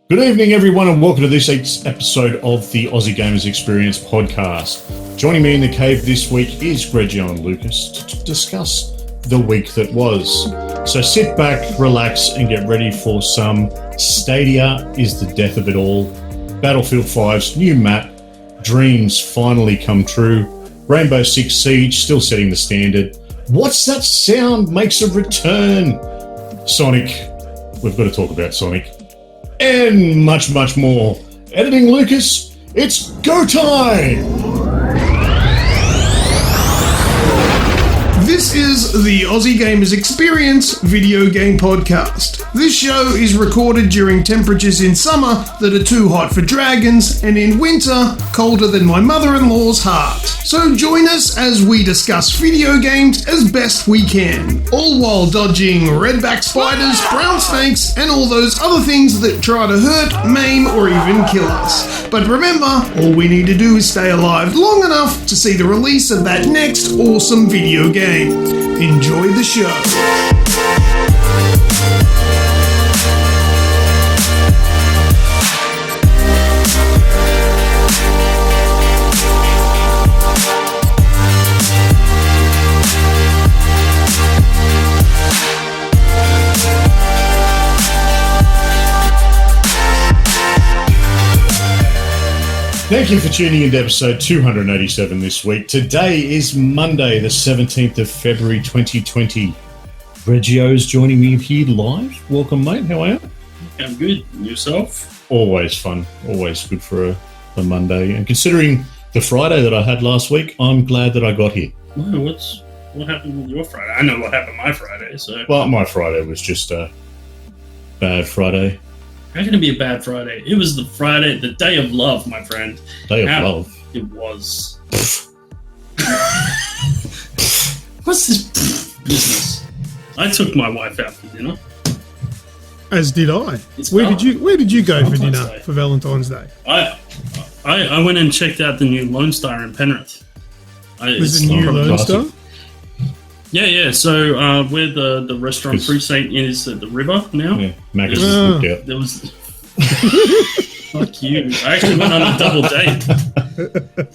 Good evening, everyone, and welcome to this week's episode of the Aussie Gamers Experience podcast. Joining me in the cave this week is Grejio and Lucas to discuss the week that was. So sit back, relax, and get ready for some Stadia is the death of it all, Battlefield 5's new map, dreams finally come true, Rainbow Six Siege still setting the standard, What's That Sound makes a return, Sonic, we've got to talk about Sonic, and much, much more. Editing Lucas, it's go time! This is the Aussie Gamers Experience video game podcast. This show is recorded during temperatures in summer that are too hot for dragons, and in winter, colder than my mother-in-law's heart. So join us as we discuss video games as best we can, all while dodging redback spiders, brown snakes, and all those other things that try to hurt, maim, or even kill us. But remember, all we need to do is stay alive long enough to see the release of that next awesome video game. Enjoy the show. Thank you for tuning in to episode 287 this week. Today is Monday, the 17th of February 2020. Grejio is joining me here live. Welcome, mate. How are you? I'm good. And yourself? Always fun. Always good for a Monday. And considering the Friday that I had last week, I'm glad that I got here. Well, what happened with your Friday? I know what happened my Friday, so... Well, my Friday was just a bad Friday. How can it be a bad Friday? It was the Friday, the day of love, my friend. Day of love? It was. What's this business? I took my wife out for dinner. As did I. Where did you go for dinner for Valentine's Day? I went and checked out the new Lone Star in Penrith. Was the new Lone Star? Yeah. So where the restaurant precinct is at the river now. Yeah, Maggie's looked out. There was. Fuck you! I actually went on a double date,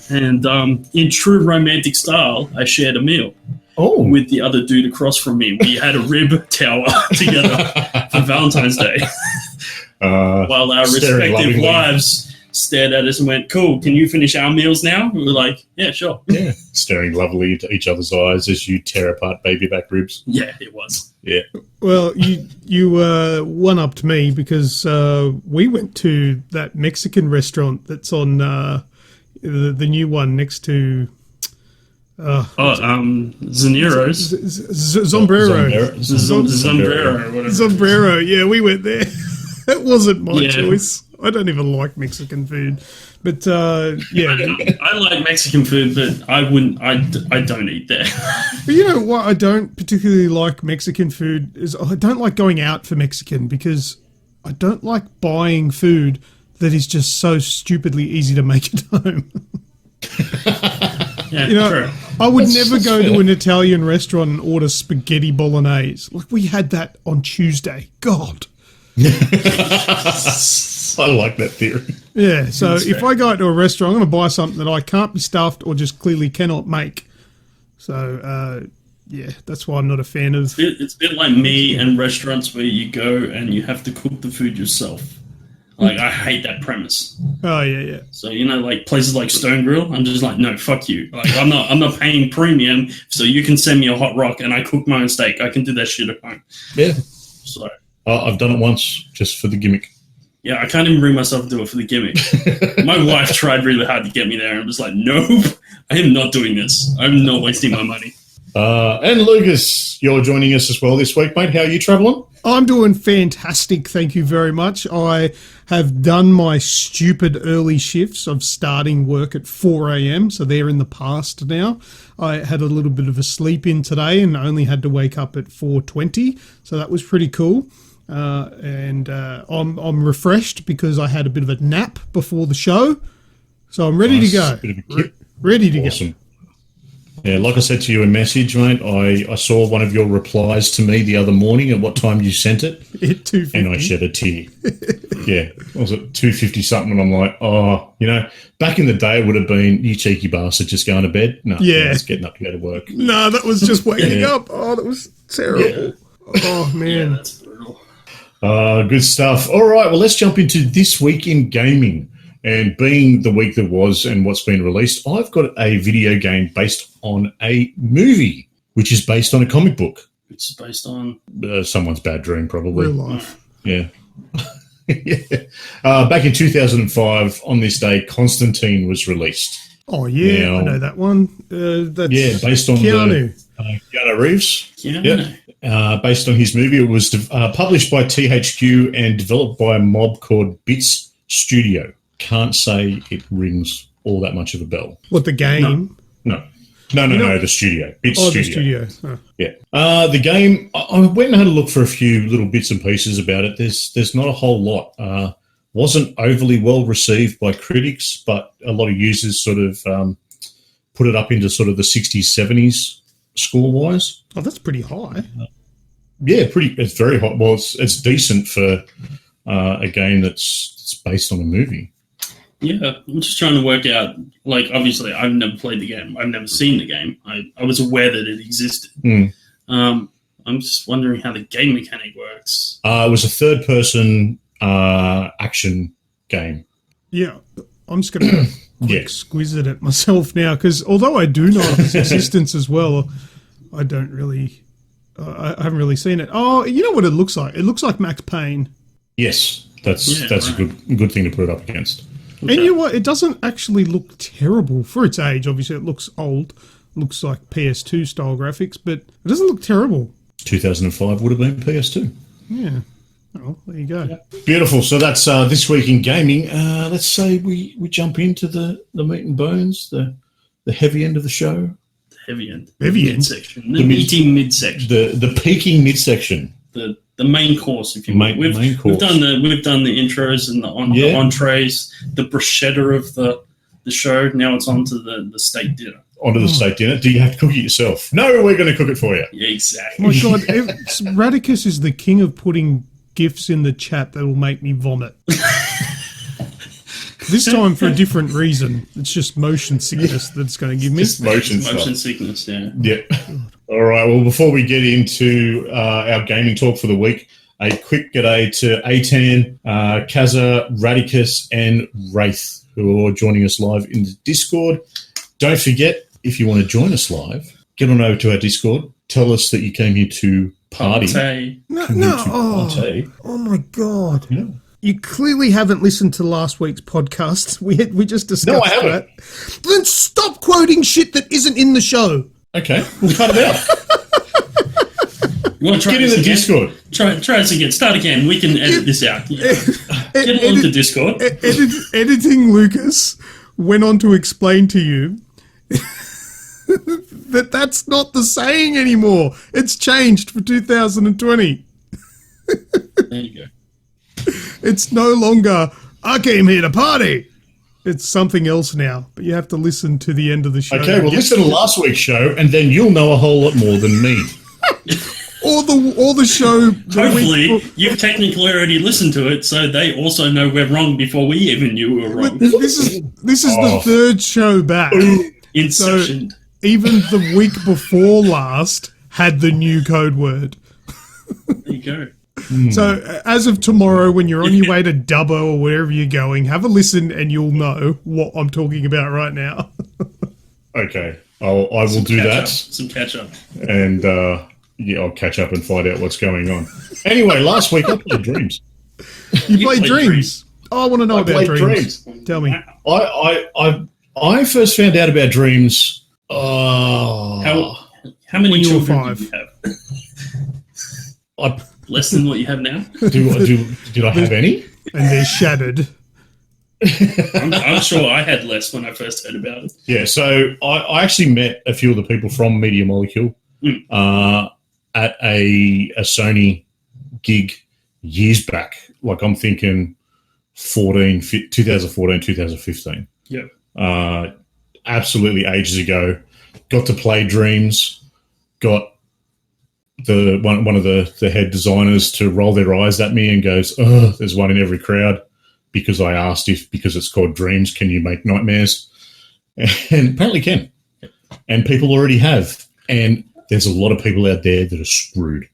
and in true romantic style, I shared a meal with the other dude across from me. We had a rib tower together for Valentine's Day, while our respective wives stared at us and went, "Cool, can you finish our meals now?" We were like, "Yeah, sure." Yeah, staring lovely into each other's eyes as you tear apart baby back ribs. Yeah, it was. Yeah. Well, you one-upped me because we went to that Mexican restaurant that's on the new one next to... Zanero's. Sombrero. Sombrero, yeah, we went there. That wasn't my choice. I don't even like Mexican food, but yeah. I like Mexican food, but I don't eat there. But you know what? I don't particularly like Mexican food is I don't like going out for Mexican because I don't like buying food that is just so stupidly easy to make at home. Yeah, you know, true. I would never go to an Italian restaurant and order spaghetti bolognese. Like we had that on Tuesday. God. I like that theory. Yeah, so if I go to a restaurant, I'm going to buy something that I can't be stuffed or just clearly cannot make. So, yeah, that's why I'm not a fan of... It's a bit like me and restaurants where you go and you have to cook the food yourself. Like, I hate that premise. Oh, yeah. So, you know, like places like Stone Grill, I'm just like, no, fuck you. Like, I'm not paying premium, so you can send me a hot rock and I cook my own steak. I can do that shit at home. Yeah. So... I've done it once just for the gimmick. Yeah, I can't even bring myself to do it for the gimmick. My wife tried really hard to get me there and was like, nope, I am not doing this. I'm not wasting my money. And Lucas, you're joining us as well this week, mate. How are you travelling? I'm doing fantastic, thank you very much. I have done my stupid early shifts of starting work at 4 a.m, so they're in the past now. I had a little bit of a sleep in today and only had to wake up at 4:20, so that was pretty cool. And I'm refreshed because I had a bit of a nap before the show, so I'm ready to go. Ready to go. Yeah, like I said to you in message, mate, I saw one of your replies to me the other morning at what time you sent it. At 2:50. And I shed a tear. Yeah, I was at 2:50 something, and I'm like, oh, back in the day it would have been, you cheeky bastard, just going to bed. No, it's getting up to go to work. No, that was just waking up. Oh, that was terrible. Yeah. Oh, man. Yeah, that's brutal. Good stuff. All right, well, let's jump into this week in gaming. And being the week that was and what's been released, I've got a video game based on a movie, which is based on a comic book. It's based on someone's bad dream, probably. Real life. Yeah. Back in 2005, on this day, Constantine was released. Oh, yeah, now, I know that one. That's based on Keanu. Keanu Reeves. Keanu. Yeah. Based on his movie. It was published by THQ and developed by a mob called Bits Studio. Can't say it rings all that much of a bell. What, the game? No, the studio. Bits Studio. The studio. Huh. Yeah. The game, I went and had a look for a few little bits and pieces about it. There's not a whole lot. Wasn't overly well received by critics, but a lot of users sort of put it up into sort of the 60s, 70s score-wise. Oh, that's pretty high. It's very hot. Well, it's decent for a game that's based on a movie. Yeah, I'm just trying to work out, like, obviously, I've never played the game. I've never seen the game. I was aware that it existed. I'm just wondering how the game mechanic works. It was a third-person action game. Yeah, I'm just going to squeeze it at myself now, because although I do know of its existence as well, I don't really... I haven't really seen it. Oh, you know what it looks like? It looks like Max Payne. Yes, that's a good thing to put it up against. Okay. And you know what? It doesn't actually look terrible for its age. Obviously, it looks old. Looks like PS2 style graphics, but it doesn't look terrible. 2005 would have been PS2. Yeah. Oh, there you go. Yeah. Beautiful. So that's this week in gaming. Let's say we jump into the meat and bones, the heavy end of the show. The heavy end. Heavy end section. The meaty midsection. The peaking midsection. The main course, if you will. We've done the intros and the entrees, the bruschetta of the show. Now it's on to the steak dinner. Onto the steak dinner. Do you have to cook it yourself? No, we're going to cook it for you. Yeah, exactly. Oh my God, Radicus is the king of putting GIFs in the chat that will make me vomit. This time for a different reason. It's just motion sickness that's going to give me. Just motion sickness, yeah. Yeah. All right, well, before we get into our gaming talk for the week, a quick g'day to Atan, Kaza, Radicus, and Wraith, who are joining us live in the Discord. Don't forget, if you want to join us live, get on over to our Discord. Tell us that you came here to party. Oh my God. Yeah. You clearly haven't listened to last week's podcast. We just discussed that. No, I haven't. Then stop quoting shit that isn't in the show. Okay, we'll cut it out. You want to try get in the Discord. Try this again. Start again. We can edit this out. Get on the Discord. Editing Lucas went on to explain to you that that's not the saying anymore. It's changed for 2020. There you go. It's no longer, I came here to party. It's something else now, but you have to listen to the end of the show. Okay, well, listen to last week's show, and then you'll know a whole lot more than me. or the show. Hopefully, you've technically already listened to it, so they also know we're wrong before we even knew we were wrong. This is the third show back. Inception. So even the week before last had the new code word. There you go. So as of tomorrow, when you're on your way to Dubbo or wherever you're going, have a listen and you'll know what I'm talking about right now. Okay, I will do that. Some catch up. And I'll catch up and find out what's going on. Anyway, last week I played Dreams. You played Dreams? Oh, I want to know about Dreams. Tell me. I first found out about Dreams. How many children did you have? Less than what you have now? Did I have any? And they're shattered. I'm sure I had less when I first heard about it. Yeah, so I actually met a few of the people from Media Molecule at a Sony gig years back. Like I'm thinking 2014, 2015. Yeah. Absolutely ages ago. got to play Dreams, got the one of the head designers to roll their eyes at me and goes, "Oh, there's one in every crowd," because I asked because it's called Dreams, can you make nightmares? And apparently can. And people already have. And there's a lot of people out there that are screwed,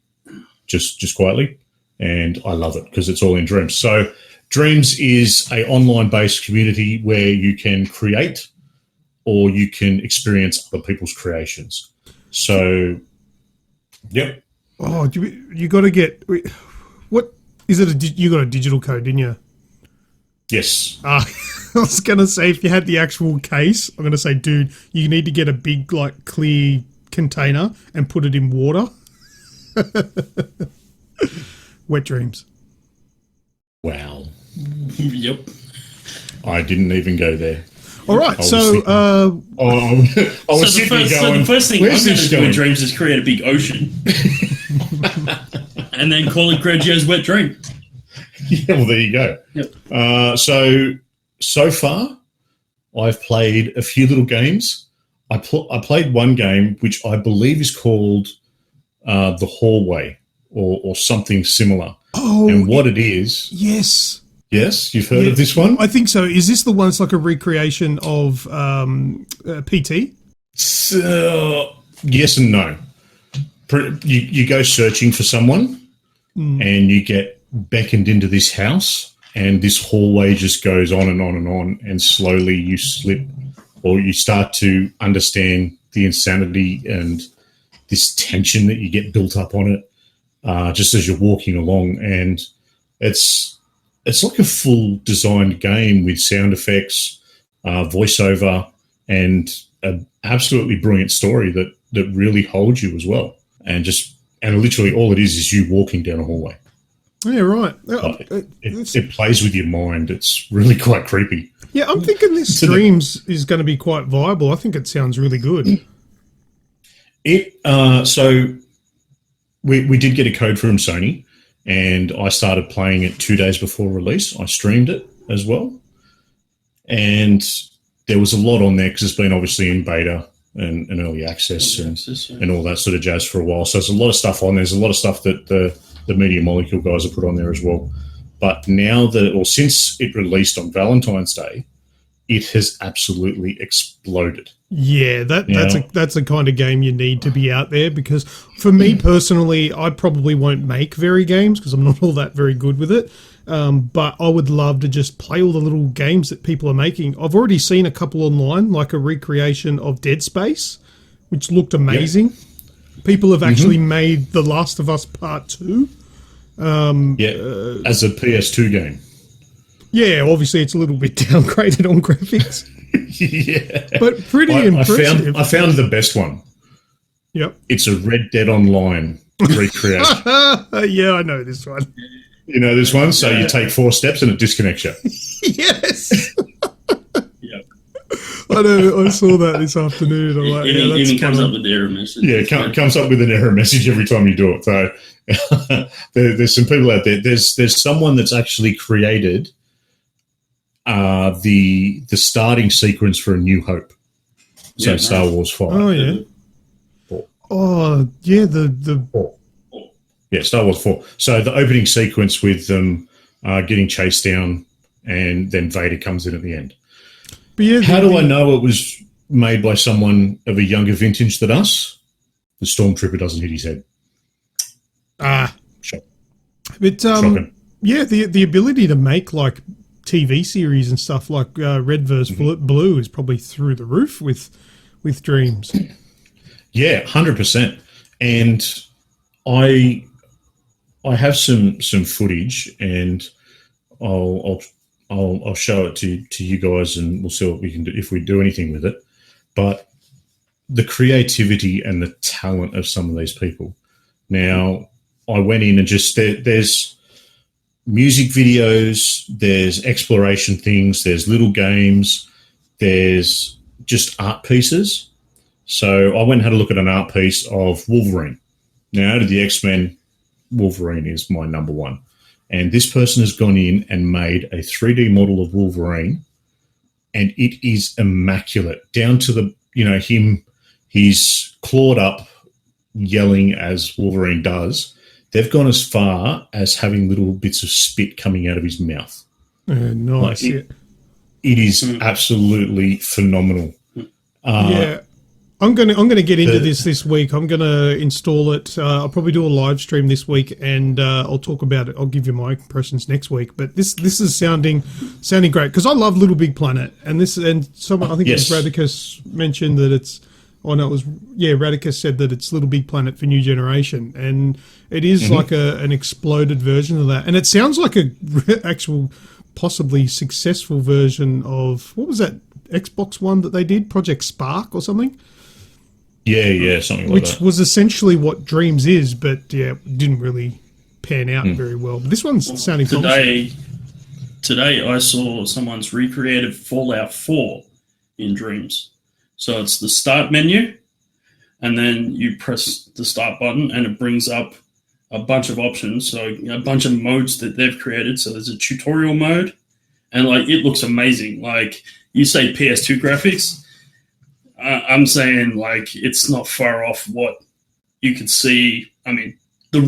just quietly. And I love it because it's all in Dreams. So Dreams is a online-based community where you can create or you can experience other people's creations. So, yep. Oh, you got to get... What is it? You got a digital code, didn't you? Yes. I was going to say, if you had the actual case, I'm going to say, dude, you need to get a big, like, clear container and put it in water. Wet dreams. Wow. Yep. I didn't even go there. All right, I was so... sitting there going, the first thing I'm where's going this to do in going? Dreams is create a big ocean. And then call it Grejio's Wet Dream. Yeah, well, there you go. Yep. So far, I've played a few little games. I played one game which I believe is called The Hallway or something similar. Oh, and what it is... Yes. Yes, you've heard of this one? I think so. Is this the one that's like a recreation of PT? So, yes and no. You go searching for someone and you get beckoned into this house and this hallway just goes on and on and on, and slowly you slip or you start to understand the insanity and this tension that you get built up on it just as you're walking along. And it's like a full designed game with sound effects, voiceover, and an absolutely brilliant story that really holds you as well. And literally all it is you walking down a hallway. Yeah, right. It plays with your mind. It's really quite creepy. Yeah, I'm thinking this Dreams is going to be quite viable. I think it sounds really good. So we did get a code from Sony, and I started playing it 2 days before release. I streamed it as well. And there was a lot on there because it's been obviously in beta and early access and all that sort of jazz for a while. So there's a lot of stuff on there. There's a lot of stuff that the Media Molecule guys have put on there as well. But now since it released on Valentine's Day, it has absolutely exploded. Yeah, that's a kind of game you need to be out there, because for me personally, I probably won't make very games because I'm not all that very good with it. But I would love to just play all the little games that people are making. I've already seen a couple online, like a recreation of Dead Space, which looked amazing. Yep. People have actually made The Last of Us Part 2. As a PS2 game. Yeah, obviously it's a little bit downgraded on graphics. Yeah. But pretty impressive. I found the best one. Yep. It's a Red Dead Online recreation. Yeah, I know this one. You know this one? So you take 4 steps and it disconnects you. Yes. Yep. I know. I saw that this afternoon. I'm like, it even comes up with an error message. Yeah, it comes up with an error message every time you do it. So there's some people out there. There's someone that's actually created the starting sequence for A New Hope. So Star Wars 5. Oh yeah. 4. Oh yeah. The 4. Yeah, Star Wars 4. So the opening sequence with them getting chased down, and then Vader comes in at the end. But yeah, how do I know it was made by someone of a younger vintage than us? The Stormtrooper doesn't hit his head. Shock. But Shocking. Yeah, the ability to make like TV series and stuff like Red vs. Blue is probably through the roof with Dreams. Yeah, 100%. And I have some footage, and I'll show it to you guys, and we'll see what we can do if we do anything with it. But the creativity and the talent of some of these people. Now, I went in and just there's music videos, there's exploration things, there's little games, there's just art pieces. So I went and had a look at an art piece of Wolverine. Now, out of the X-Men, Wolverine is my number one. And this person has gone in and made a 3D model of Wolverine, and it is immaculate, down to the, him he's clawed up, yelling as Wolverine does. They've gone as far as having little bits of spit coming out of his mouth. Nice. It is absolutely phenomenal. I'm gonna get into this week. I'm gonna install it. I'll probably do a live stream this week, and I'll talk about it. I'll give you my impressions next week. But this is sounding great because I love Little Big Planet, and someone I think it was Radicus mentioned that it's. Oh no, it was Radicus said that it's Little Big Planet for new generation, and it is like an exploded version of that, and it sounds like a actual possibly successful version of what was that Xbox one that they did, Project Spark or something. Yeah, something like that. Which was essentially what Dreams is, but didn't really pan out very well. But this one's sounding today I saw someone's recreated Fallout 4 in Dreams. So it's the start menu, and then you press the start button, and it brings up a bunch of options. So a bunch of modes that they've created. So there's a tutorial mode, and it looks amazing. Like you say, PS2 graphics. I'm saying it's not far off what you could see. I mean, the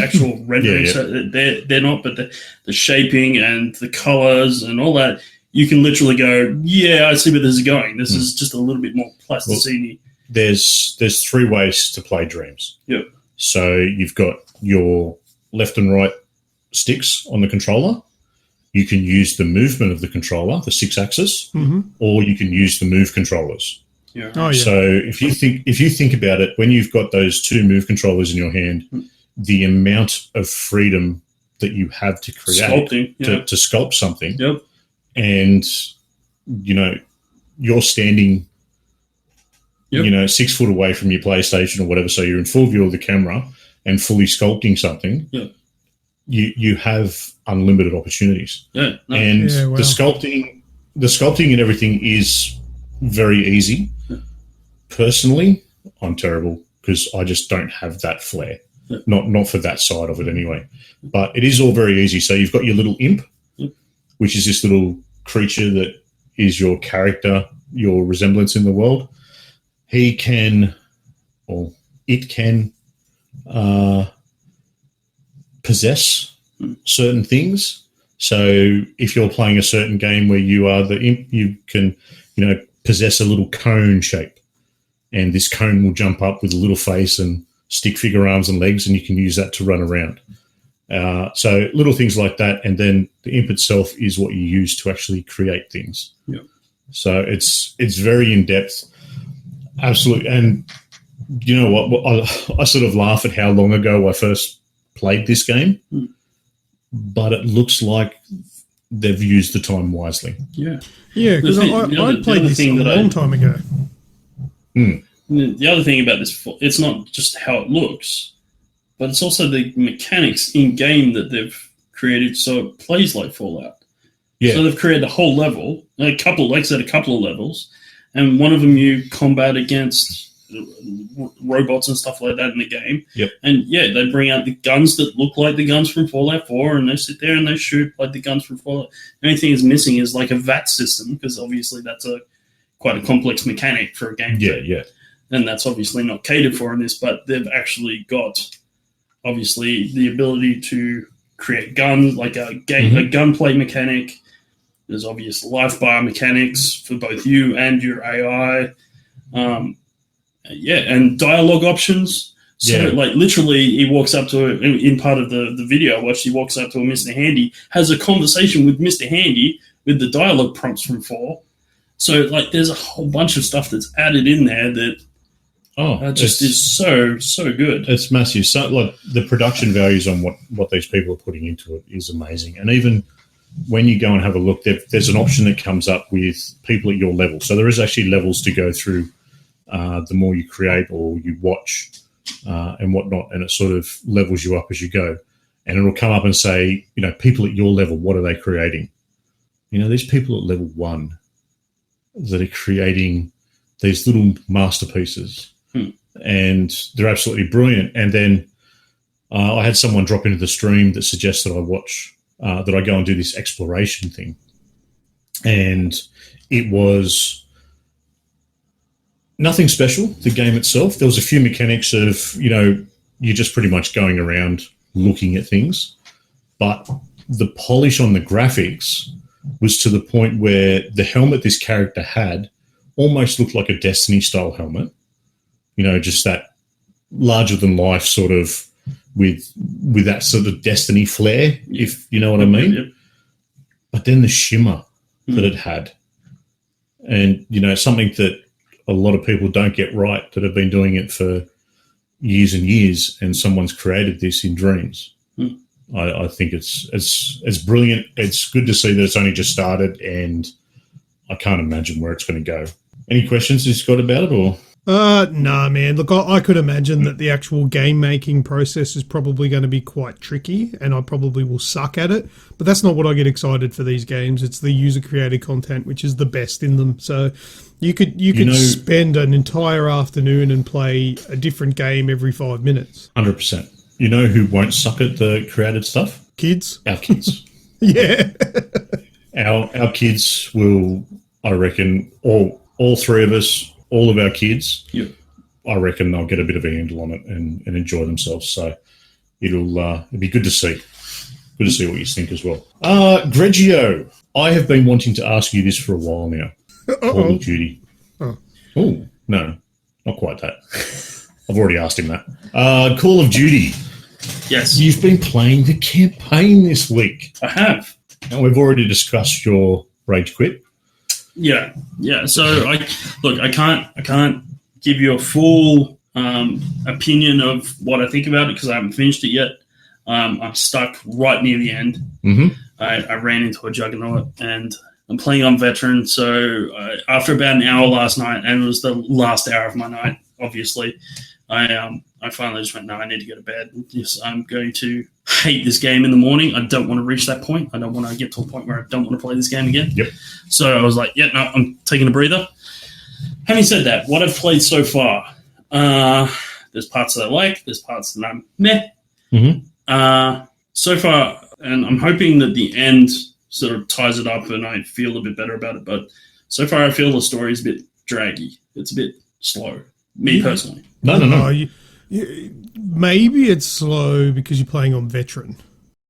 actual rendering. So they're not, but the shaping and the colors and all that, you can literally go, I see where this is going. This is just a little bit more plasticine. Well, there's 3 ways to play Dreams. Yep. So you've got your left and right sticks on the controller. You can use the movement of the controller, the 6-axis, or you can use the move controllers. Yeah. Oh, yeah. So if you think about it, when you've got those 2 move controllers in your hand, the amount of freedom that you have to create to sculpt something, and you're standing, 6 foot away from your PlayStation or whatever, so you're in full view of the camera and fully sculpting something. Yeah. You have unlimited opportunities. Yeah. No. And the sculpting and everything is very easy. Yeah. Personally, I'm terrible because I just don't have that flair. Yeah. Not for that side of it anyway. But it is all very easy. So you've got your little imp, which is this little creature that is your character, your resemblance in the world. He can, or it can, possess certain things. So if you're playing a certain game where you are the imp, you can, possess a little cone shape, and this cone will jump up with a little face and stick figure arms and legs, and you can use that to run around. So little things like that, and then the imp itself is what you use to actually create things. Yeah. So it's very in depth, absolutely. And you know what? I sort of laugh at how long ago I first played this game, but it looks like they've used the time wisely. Yeah, because I played this a long time ago. The other thing about this, it's not just how it looks, but it's also the mechanics in game that they've created, so it plays like Fallout. Yeah. So they've created a whole level, a couple of levels, and one of them you combat against robots and stuff like that in the game. Yep. And they bring out the guns that look like the guns from Fallout 4, and they sit there and they shoot like the guns from Fallout. The only thing is missing is like a VAT system, because obviously that's quite a complex mechanic for a game. Yeah. And that's obviously not catered for in this, but they've actually got obviously the ability to create guns, like a gunplay mechanic. There's obvious life bar mechanics for both you and your AI. And dialogue options. So, literally, he walks up to in part of the video I watched, he walks up to a Mr. Handy, has a conversation with Mr. Handy with the dialogue prompts from 4. So, there's a whole bunch of stuff that's added in there that is so good. It's massive. So, the production values on what these people are putting into it is amazing. And even when you go and have a look, there's an option that comes up with people at your level. So there is actually levels to go through. The more you create or you watch and whatnot, and it sort of levels you up as you go. And it'll come up and say, people at your level, what are they creating? These people at level 1 that are creating these little masterpieces, and they're absolutely brilliant. And then I had someone drop into the stream that suggests that I watch, that I go and do this exploration thing. And it was nothing special, the game itself. There was a few mechanics of, you're just pretty much going around looking at things. But the polish on the graphics was to the point where the helmet this character had almost looked like a Destiny-style helmet. Just that larger-than-life sort of with that sort of Destiny flair, if you know what I mean. Yep. But then the shimmer that it had. And, something that a lot of people don't get right that have been doing it for years and years, and someone's created this in dreams. I think it's brilliant. It's good to see that it's only just started, and I can't imagine where it's going to go. Any questions you got about it, or? Nah, man. Look, I could imagine that the actual game-making process is probably going to be quite tricky, and I probably will suck at it. But that's not what I get excited for these games. It's the user-created content, which is the best in them. So you could spend an entire afternoon and play a different game every 5 minutes. 100%. You know who won't suck at the created stuff? Kids. Our kids. Yeah. Our kids will, I reckon, all three of us, all of our kids, I reckon they'll get a bit of a handle on it and enjoy themselves. So it'll be good to see. Good to see what you think as well. Grejio, I have been wanting to ask you this for a while now. Call of Duty. Oh, no, not quite that. I've already asked him that. Call of Duty. Yes. You've been playing the campaign this week. I have. And we've already discussed your rage quit. Yeah. So I can't give you a full opinion of what I think about it because I haven't finished it yet. I'm stuck right near the end. Mm-hmm. I ran into a juggernaut and I'm playing on veteran. So after about an hour last night, and it was the last hour of my night, obviously, I finally just went, no, I need to go to bed. Yes, I'm going to hate this game in the morning. I don't want to reach that point. I don't want to get to a point where I don't want to play this game again. Yep. So I was like, no, I'm taking a breather. Having said that, what I've played so far, there's parts that I like, there's parts that I'm meh. Mm-hmm. So far, and I'm hoping that the end sort of ties it up and I feel a bit better about it, but so far I feel the story is a bit draggy. It's a bit slow. Me personally. No. Maybe it's slow because you're playing on veteran.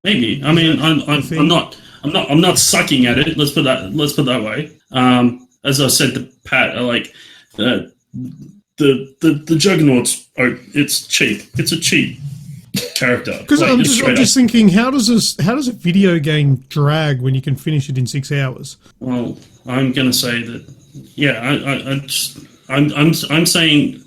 Maybe. I mean, I'm not sucking at it. Let's put that way. As I said to Pat, I like the Juggernauts. It's cheap. It's a cheap character. Because I'm just thinking, how does a video game drag when you can finish it in 6 hours? Well, I'm going to say that. Yeah, I'm saying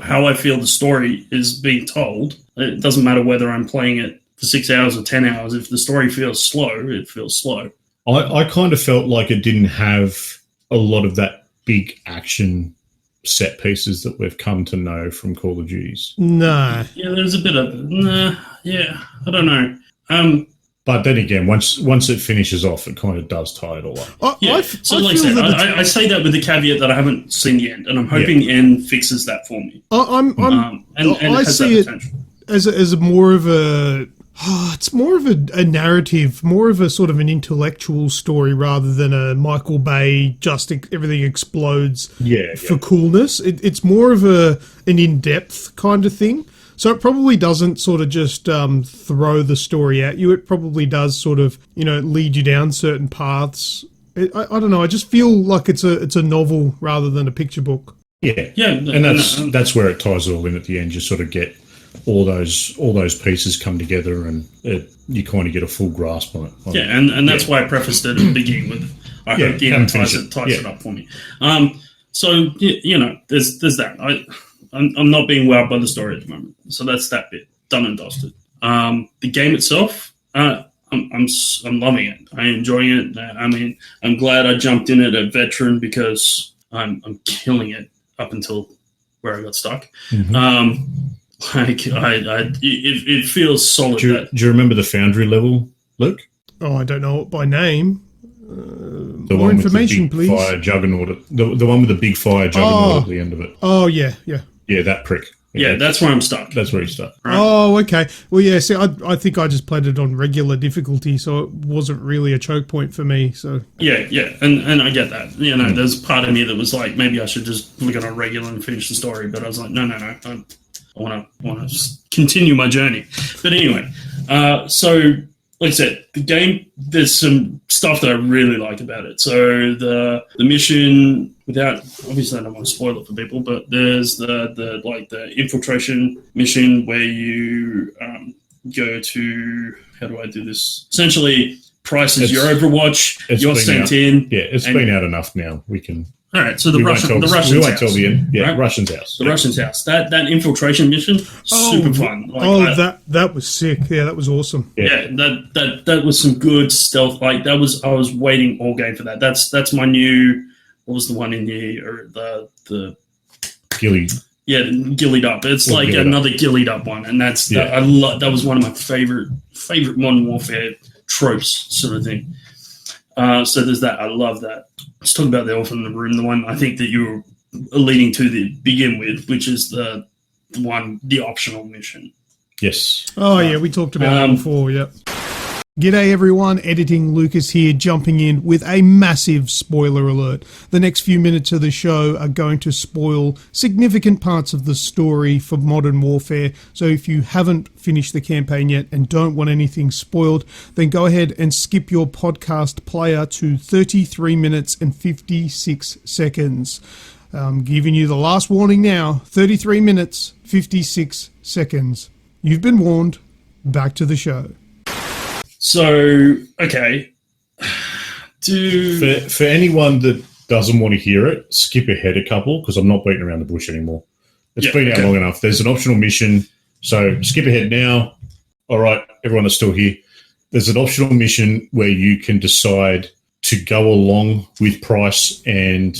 how I feel the story is being told. It doesn't matter whether I'm playing it for 6 hours or 10 hours. If the story feels slow, it feels slow. I kind of felt like it didn't have a lot of that big action set pieces that we've come to know from Call of Duties. Nah. Yeah, there's a bit of yeah. I don't know. But then again, once it finishes off, it kind of does tie it all up. I say that with the caveat that I haven't seen the end, and I'm hoping the end fixes that for me. I see it as a more of a. It's more of a narrative, more of a sort of an intellectual story rather than a Michael Bay just everything explodes for coolness. It's more of an in-depth kind of thing. So it probably doesn't sort of just throw the story at you. It probably does sort of, lead you down certain paths. I don't know. I just feel like it's a novel rather than a picture book. Yeah, and that's where it ties it all in at the end. You sort of get all those pieces come together, and you kind of get a full grasp on it. And that's why I prefaced it at the beginning with I hope the end ties it up for me. So there's that. I'm not being wowed by the story at the moment, so that's that bit done and dusted. The game itself, I'm loving it. I'm enjoying it. I mean, I'm glad I jumped in at a veteran because I'm killing it up until where I got stuck. Mm-hmm. It feels solid. Do you remember the Foundry level, Luke? Oh, I don't know it by name. More information, please. Fire juggernaut. The one with the big fire juggernaut at the end of it. Oh, yeah. Yeah, that prick. Yeah, that's where I'm stuck. That's where you're stuck. Right. Oh, okay. Well, yeah, see, I think I just played it on regular difficulty, so it wasn't really a choke point for me. So Yeah, and I get that. You know, there's part of me that was like, maybe I should just look at it on regular and finish the story, but I was like, no. I want to continue my journey. But anyway, so like I said, the game, there's some stuff that I really like about it. So the mission, without, obviously I don't want to spoil it for people, but there's the infiltration mission where you go to, how do I do this? Essentially, Price is your Overwatch, you're sent in. Yeah, it's been out enough now. We can... All right, so the Russians' house. We won't tell the end. Yeah, right? Russians' house. The Russians' house. That infiltration mission, super fun. Like, that was sick. Yeah, that was awesome. Yeah, that was some good stealth. Like I was waiting all game for that. That's my new. What was the one in the Ghillie? Yeah, Ghillied Up. It's like another Ghillied Up one, and that was one of my favorite Modern Warfare tropes, sort of thing. So there's that. I love that. Let's talk about the elephant in the room, the one I think that you were leading to begin with, which is the optional mission. Yes. Oh, yeah, we talked about that before, yep. G'day everyone, Editing Lucas here, jumping in with a massive spoiler alert. The next few minutes of the show are going to spoil significant parts of the story for Modern Warfare, so if you haven't finished the campaign yet and don't want anything spoiled, then go ahead and skip your podcast player to 33 minutes and 56 seconds. I'm giving you the last warning now, 33 minutes, 56 seconds. You've been warned. Back to the show. So, okay. For anyone that doesn't want to hear it, skip ahead a couple, because I'm not beating around the bush anymore. It's been out long enough. There's an optional mission, so skip ahead now. All right, everyone that's still here. There's an optional mission where you can decide to go along with Price and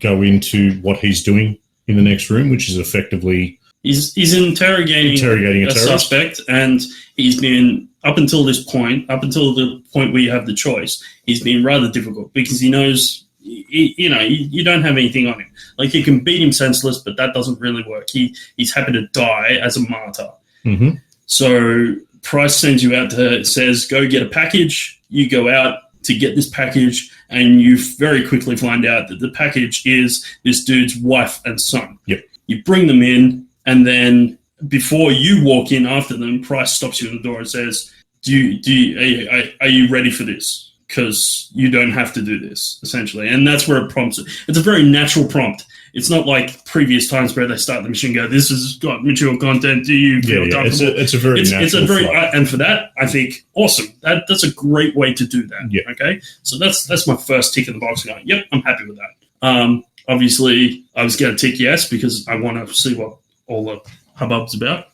go into what he's doing in the next room, which is effectively... He's interrogating a suspect, and he's been... Up until this point, up until the point where you have the choice, he's been rather difficult because he knows, you don't have anything on him. Like, you can beat him senseless, but that doesn't really work. He's happy to die as a martyr. Mm-hmm. So Price sends you out says, go get a package. You go out to get this package, and you very quickly find out that the package is this dude's wife and son. Yep. You bring them in, and then before you walk in after them, Price stops you at the door and says, are you ready for this? Because you don't have to do this, essentially. And that's where it prompts it. It's a very natural prompt. It's not like previous times where they start the mission and go, this has got mature content. Do you feel comfortable? It's a very natural and for that, I think, awesome. That's a great way to do that. Yeah. Okay? So that's my first tick in the box going, yep, I'm happy with that. Obviously, I was going to tick yes because I want to see what all the hubbub's about.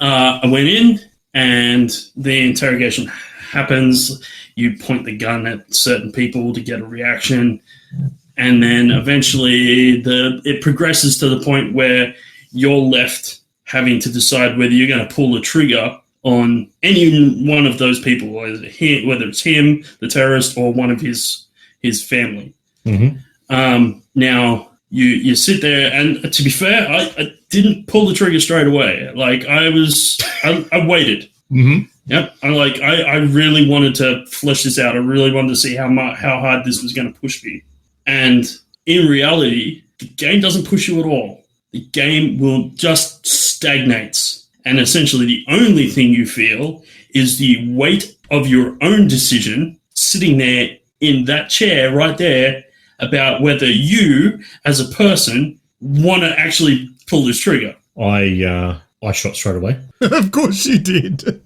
I went in, and the interrogation happens. You point the gun at certain people to get a reaction, and then eventually it progresses to the point where you're left having to decide whether you're going to pull the trigger on any one of those people, whether it's him, the terrorist, or one of his family. Mm-hmm. Now, you sit there, and to be fair, I didn't pull the trigger straight away. Like, I waited. Mm-hmm. Yep. I really wanted to flesh this out. I really wanted to see how hard this was going to push me. And in reality, the game doesn't push you at all. The game will just stagnates. And essentially the only thing you feel is the weight of your own decision sitting there in that chair right there about whether you, as a person, want to actually pull this trigger. I shot straight away. Of course you did.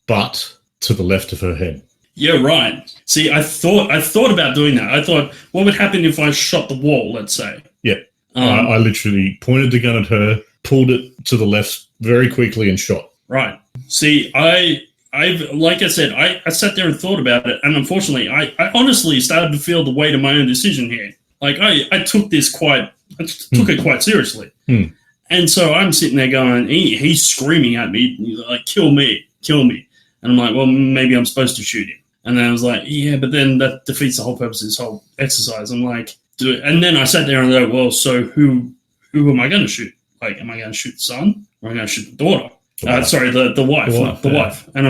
but to the left of her head. Yeah, right. See, I thought about doing that. I thought, what would happen if I shot the wall, let's say? Yeah. I literally pointed the gun at her, pulled it to the left very quickly and shot. Right. See, like I said, I sat there and thought about it, and unfortunately, I honestly started to feel the weight of my own decision here. Like, I took it quite seriously. And so I'm sitting there going, he's screaming at me, like, kill me. And I'm like, well, maybe I'm supposed to shoot him. And then I was like, yeah, but then that defeats the whole purpose of this whole exercise. I'm like, do it. And then I sat there and I go, well, so who who am I going to shoot? Like, am I going to shoot the son or am I going to shoot the daughter? The wife. And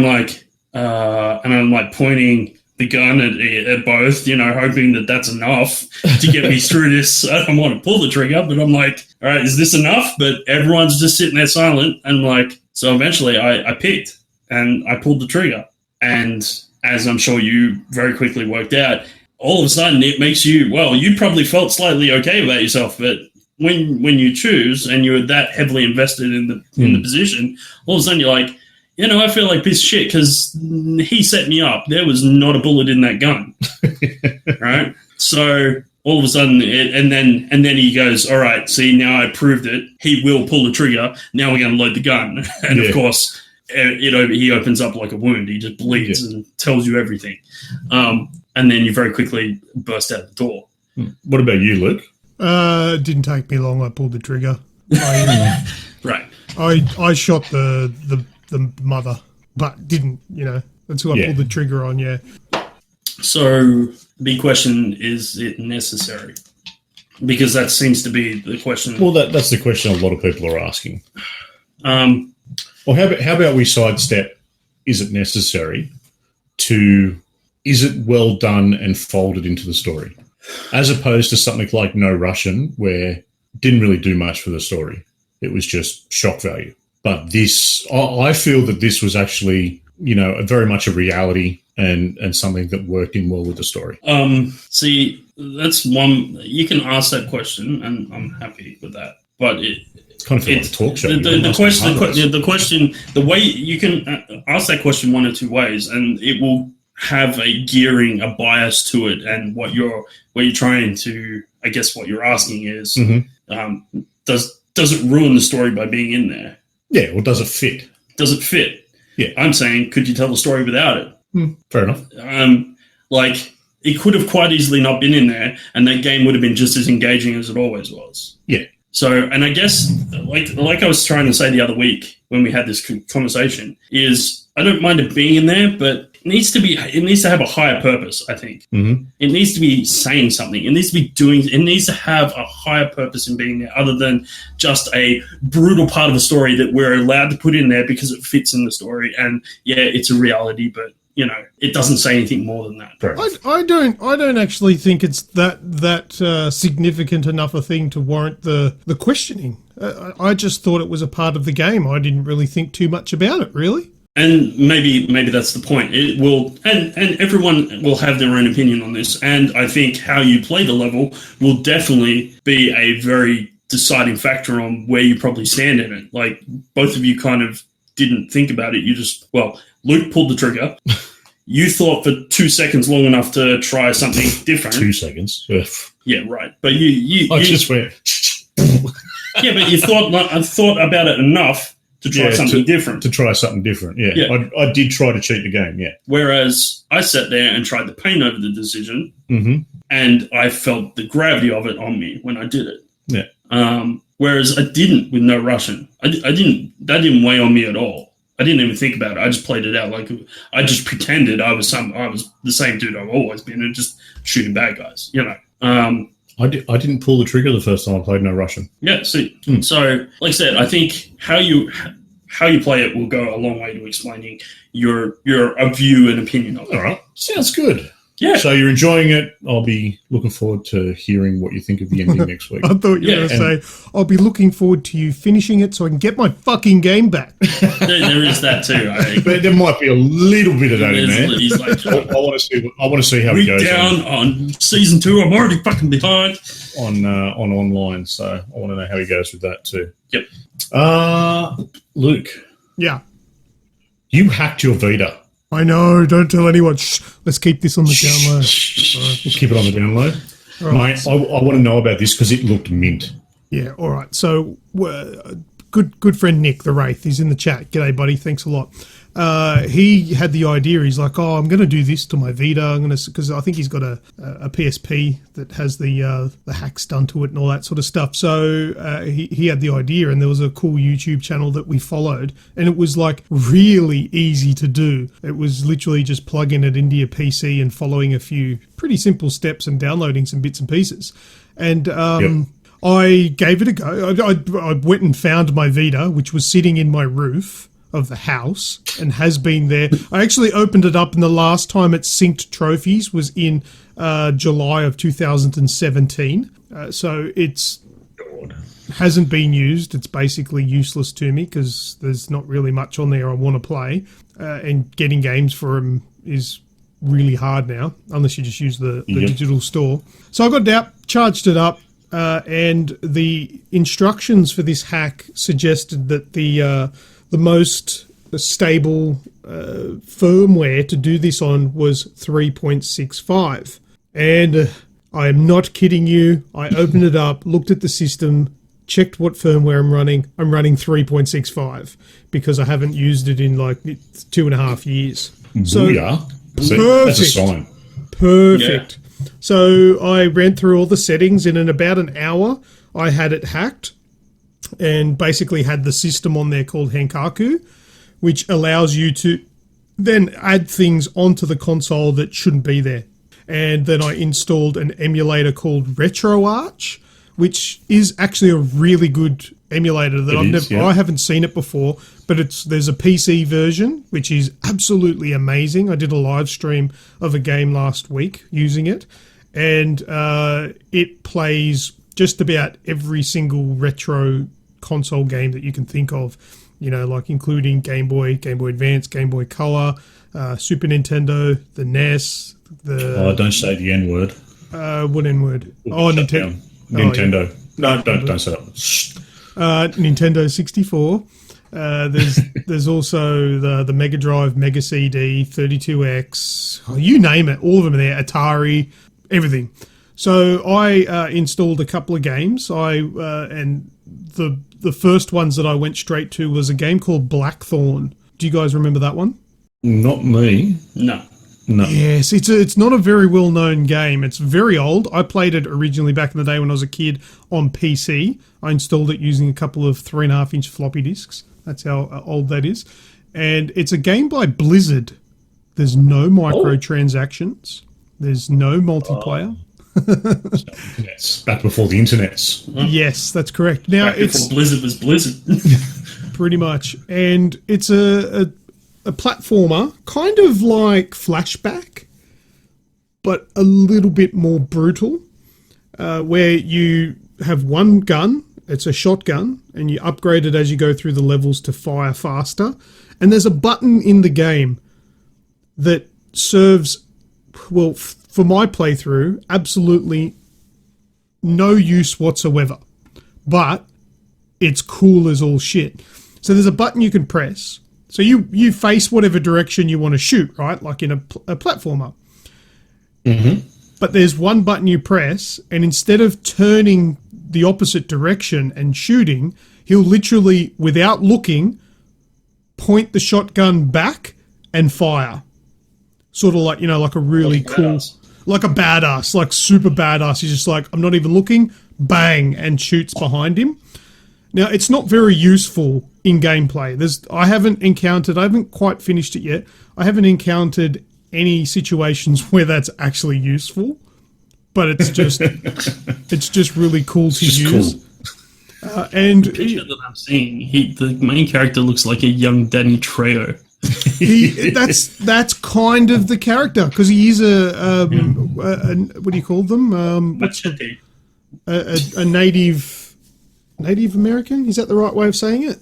I'm like pointing the gun at both, hoping that that's enough to get me through this. I don't want to pull the trigger, but I'm like, all right, is this enough? But everyone's just sitting there silent. And like, so eventually I picked and I pulled the trigger. And as I'm sure you very quickly worked out, all of a sudden it makes you, well, you probably felt slightly okay about yourself, but when you choose and you're that heavily invested in the position, all of a sudden you're like, I feel like piece of shit because he set me up. There was not a bullet in that gun, right? So all of a sudden, and then he goes, all right, see, now I proved it. He will pull the trigger. Now we're going to load the gun. And of course, he opens up like a wound. He just bleeds and tells you everything. And then you very quickly burst out the door. What about you, Luke? It didn't take me long. I pulled the trigger. Right. I shot the mother, but didn't, That's who I pulled the trigger on, yeah. So the big question, is it necessary? Because that seems to be the question. Well, that's the question a lot of people are asking. Well, how about we sidestep, is it necessary, to is it well done and folded into the story? As opposed to something like No Russian, where it didn't really do much for the story. It was just shock value. But this, I feel that this was actually, very much a reality and something that worked in well with the story. See, that's one, you can ask that question, and I'm happy with that. But it's kind of like a talk show. The question, the way you can ask that question one or two ways, and it will have a gearing, a bias to it, and what you're trying to, I guess what you're asking is, does it ruin the story by being in there? Yeah, or does it fit? Does it fit? Yeah. I'm saying, could you tell the story without it? Fair enough. It could have quite easily not been in there, and that game would have been just as engaging as it always was. Yeah. So, and I guess, like I was trying to say the other week when we had this conversation, is I don't mind it being in there, but it needs to have a higher purpose, I think. Mm-hmm. It needs to be saying something. It needs to have a higher purpose in being there other than just a brutal part of the story that we're allowed to put in there because it fits in the story. And yeah, it's a reality, but it doesn't say anything more than that. I don't actually think it's that significant enough a thing to warrant the questioning. I just thought it was a part of the game. I didn't really think too much about it, really. And maybe that's the point. It will, and everyone will have their own opinion on this. And I think how you play the level will definitely be a very deciding factor on where you probably stand in it. Like, both of you kind of didn't think about it. Luke pulled the trigger. You thought for 2 seconds long enough to try something different. 2 seconds. Yeah, right. But you just went. Yeah, but you thought about it enough to try something different. To try something different, yeah. I did try to cheat the game, yeah. Whereas I sat there and tried the pain over the decision, and I felt the gravity of it on me when I did it. Yeah. Whereas I didn't with No Russian. That didn't weigh on me at all. I didn't even think about it. I just played it out like I just pretended I was the same dude I've always been and just shooting bad guys. I didn't pull the trigger the first time I played No Russian. Yeah, see. So, like I said, I think how you play it will go a long way to explaining your view and opinion of it. All right. Sounds good. Yeah. So you're enjoying it. I'll be looking forward to hearing what you think of the ending next week. I thought you were going to say, I'll be looking forward to you finishing it so I can get my fucking game back. There is that too. But there might be a little bit of that in there. He's like, I want to see how it goes. Down on season 2. I'm already fucking behind. On online, so I want to know how he goes with that too. Yep. Luke. Yeah. You hacked your Vita. I know, don't tell anyone. Shh, let's keep this on the down low. We'll keep it on the down low. Right. Mate, I want to know about this because it looked mint. Yeah, all right. So, good friend Nick, the Wraith, he's in the chat. G'day, buddy. Thanks a lot. He had the idea. He's like, I'm going to do this to my Vita. Because I think he's got a PSP that has the hacks done to it and all that sort of stuff. So he had the idea, and there was a cool YouTube channel that we followed, and it was like really easy to do. It was literally just plugging it into your PC and following a few pretty simple steps and downloading some bits and pieces. And I gave it a go. I went and found my Vita, which was sitting in my roof of the house and has been there. I actually opened it up, and the last time it synced trophies was in July of 2017. So it's hasn't been used. It's basically useless to me because there's not really much on there I want to play. And getting games for them is really hard now, unless you just use the digital store. So I got it out, charged it up, and the instructions for this hack suggested that the most stable firmware to do this on was 3.65. And I am not kidding you. I opened it up, looked at the system, checked what firmware I'm running. I'm running 3.65 because I haven't used it in like 2.5 years. So perfect. That's a sign. Perfect. Yeah. So I ran through all the settings, and in about an hour, I had it hacked and basically had the system on there called Henkaku, which allows you to then add things onto the console that shouldn't be there. And then I installed an emulator called RetroArch, which is actually a really good emulator that I haven't seen it before, but there's a PC version which is absolutely amazing. I did a live stream of a game last week using it, and it plays just about every single retro console game that you can think of, you know, like including Game Boy, Game Boy Advance, Game Boy Color, Super Nintendo, the NES. Don't say the N word. What N word? Nintendo. Nintendo. No, don't say that. Nintendo 64. There's also the Mega Drive, Mega CD, 32X. You name it, all of them are there. Atari, everything. So I installed a couple of games. And the first ones that I went straight to was a game called Blackthorn. Do you guys remember that one? Not me. No. Yes, it's not a very well-known game. It's very old. I played it originally back in the day when I was a kid on PC. I installed it using a couple of 3.5-inch floppy disks. That's how old that is. And it's a game by Blizzard. There's no microtransactions. There's no multiplayer. Back before the internets. Yes, that's correct. Now back before Blizzard was Blizzard. Pretty much. And it's a platformer, kind of like Flashback, but a little bit more brutal, where you have one gun, it's a shotgun, and you upgrade it as you go through the levels to fire faster. And there's a button in the game that serves, well, for my playthrough, absolutely no use whatsoever. But it's cool as all shit. So there's a button you can press. So you face whatever direction you want to shoot, right? Like in a platformer. Mm-hmm. But there's one button you press, and instead of turning the opposite direction and shooting, he'll literally, without looking, point the shotgun back and fire. Sort of like, you know, like a really cool... Like a badass, like super badass. He's just like, I'm not even looking, bang, and shoots behind him. Now, it's not very useful in gameplay. I haven't quite finished it yet. I haven't encountered any situations where that's actually useful, but it's just really cool to use. Cool. And the picture that I'm seeing, the main character looks like a young Danny Trejo. That's kind of the character, because he is a what do you call them? A Native American? Is that the right way of saying it?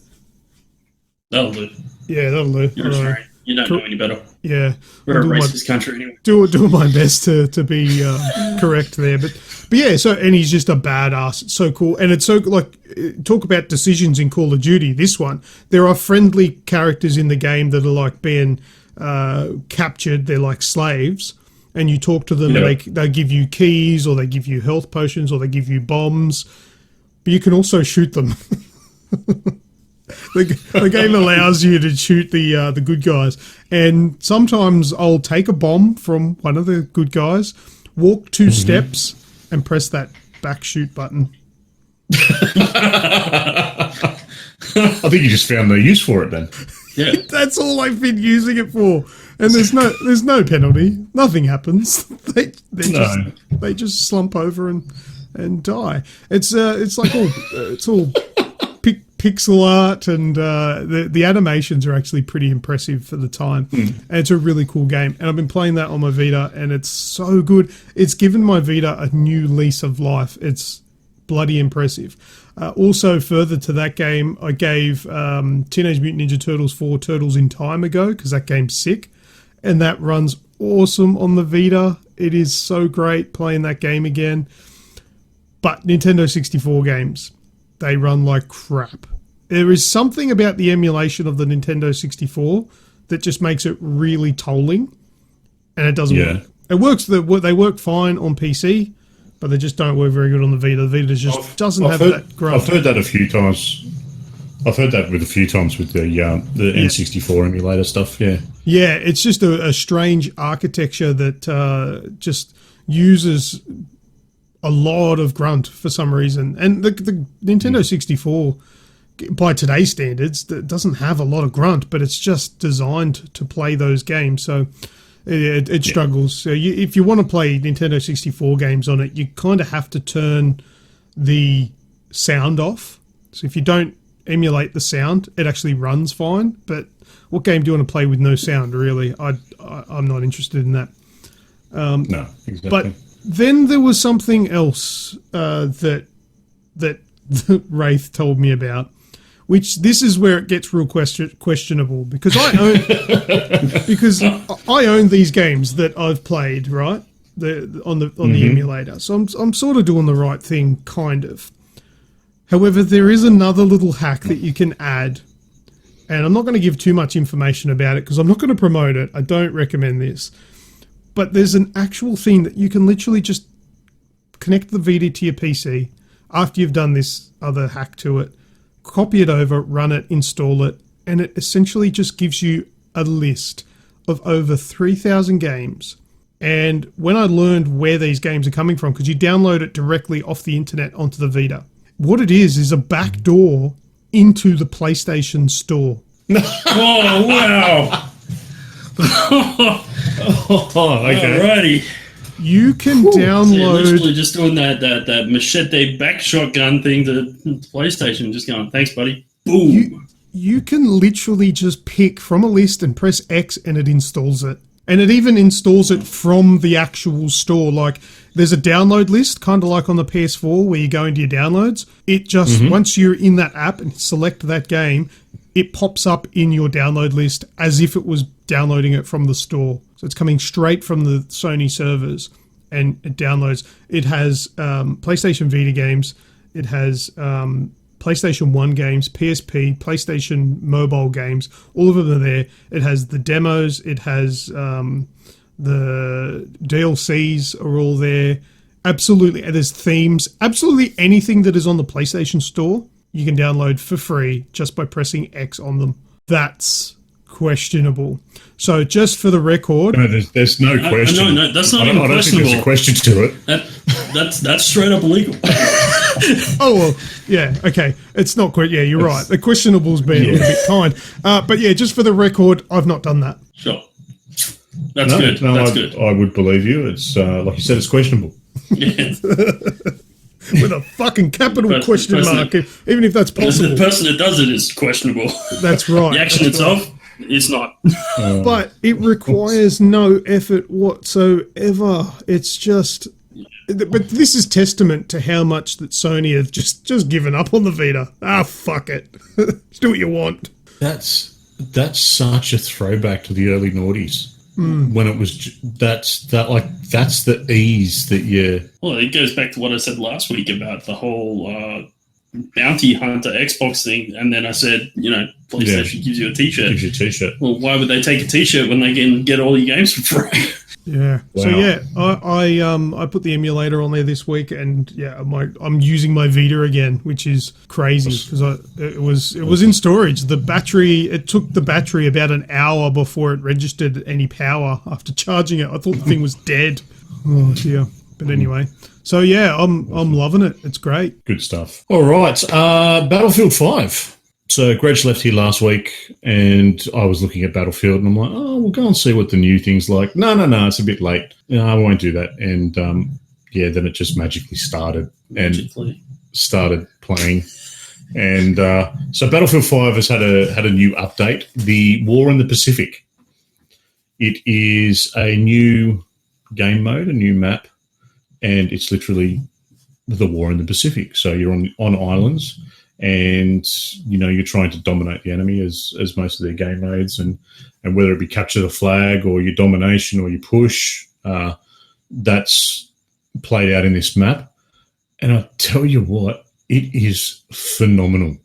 That'll do. Yeah, that'll do. You're Australian. You don't know any better. Yeah. We're a racist country anyway. Doing my best to be correct there. But yeah, and he's just a badass. It's so cool. And it's so, like, talk about decisions in Call of Duty, this one. There are friendly characters in the game that are, like, being captured. They're like slaves. And you talk to them, and they give you keys, or they give you health potions, or they give you bombs. But you can also shoot them. The game allows you to shoot the good guys, and sometimes I'll take a bomb from one of the good guys, walk 2 steps, and press that back shoot button. I think you just found no use for it then. Yeah, that's all I've been using it for, and there's no penalty. Nothing happens. They just slump over and and die. It's like all pixel art, and the animations are actually pretty impressive for the time. And it's a really cool game. And I've been playing that on my Vita, and it's so good. It's given my Vita a new lease of life. It's bloody impressive. Also, further to that game, I gave Teenage Mutant Ninja Turtles 4 Turtles in Time a go, because that game's sick. And that runs awesome on the Vita. It is so great playing that game again. But Nintendo 64 games, they run like crap. There is something about the emulation of the Nintendo 64 that just makes it really tolling, and it doesn't work. It works. They work fine on PC, but they just don't work very good on the Vita. The Vita just doesn't have that grunt. I've heard that a few times. I've heard that with the N64 emulator stuff. Yeah, it's just a strange architecture that just uses a lot of grunt for some reason. And the Nintendo 64, by today's standards, that doesn't have a lot of grunt, but it's just designed to play those games. So it struggles. So if you want to play Nintendo 64 games on it, you kind of have to turn the sound off. So if you don't emulate the sound, it actually runs fine. But what game do you want to play with no sound, really? I'm not interested in that. No, exactly. But then there was something else that Wraith told me about, which this is where it gets real questionable, because I own these games that I've played, right? On the emulator, so I'm sort of doing the right thing, kind of. However, there is another little hack that you can add, and I'm not going to give too much information about it because I'm not going to promote it. I don't recommend this. But there's an actual thing that you can literally just connect the Vita to your PC after you've done this other hack to it, copy it over, run it, install it, and it essentially just gives you a list of over 3,000 games. And when I learned where these games are coming from, because you download it directly off the internet onto the Vita, what it is a back door into the PlayStation Store. Oh, wow. Okay. Alrighty. You can download. Literally just doing that machete back shotgun thing to PlayStation, just going, thanks, buddy. Boom. You can literally just pick from a list and press X, and it installs it. And it even installs it from the actual store. Like, there's a download list, kind of like on the PS4 where you go into your downloads. It just, once you're in that app and select that game, it pops up in your download list as if it was downloading it from the store. So it's coming straight from the Sony servers, and it downloads. It has PlayStation Vita games. It has PlayStation 1 games, PSP, PlayStation mobile games. All of them are there. It has the demos. It has the DLCs are all there. Absolutely. There's themes. Absolutely anything that is on the PlayStation Store, you can download for free just by pressing X on them. That's questionable. So just for the record... No, there's no question. No, that's not even questionable. I don't think there's a question to it. That's straight up illegal. Oh, well, yeah, okay. It's not quite... Yeah, you're right. The questionable's been a little bit kind. But yeah, just for the record, I've not done that. Sure. That's good. That's good. I would believe you. It's, like you said, it's questionable. Yeah. With a fucking capital question mark, even if that's possible. The person that does it is questionable. That's right. The action itself is not. But it requires no effort whatsoever. It's just... But this is testament to how much that Sony have just given up on the Vita. Fuck it. Just do what you want. That's such a throwback to the early noughties. When it was that's the ease that you... Well, it goes back to what I said last week about the whole bounty hunter Xbox thing, and then I said, PlayStation gives you a T-shirt. Gives you a T-shirt. Well, why would they take a T-shirt when they can get all your games for free? Yeah. Wow. So yeah, I put the emulator on there this week, and yeah, I'm using my Vita again, which is crazy because it was in storage. It took the battery about an hour before it registered any power after charging it. I thought the thing was dead. Oh dear. But anyway, so yeah, I'm loving it. It's great. Good stuff. All right, Battlefield 5. So Greg left here last week, and I was looking at Battlefield, and I'm like, we'll go and see what the new thing's like. No, it's a bit late. No, I won't do that. And then it just magically started started playing. And so Battlefield 5 has had a new update, the War in the Pacific. It is a new game mode, a new map, and it's literally the War in the Pacific. So you're on islands, and you're trying to dominate the enemy as most of their game modes, and whether it be capture the flag or your domination or your push, that's played out in this map. And I tell you what, it is phenomenal.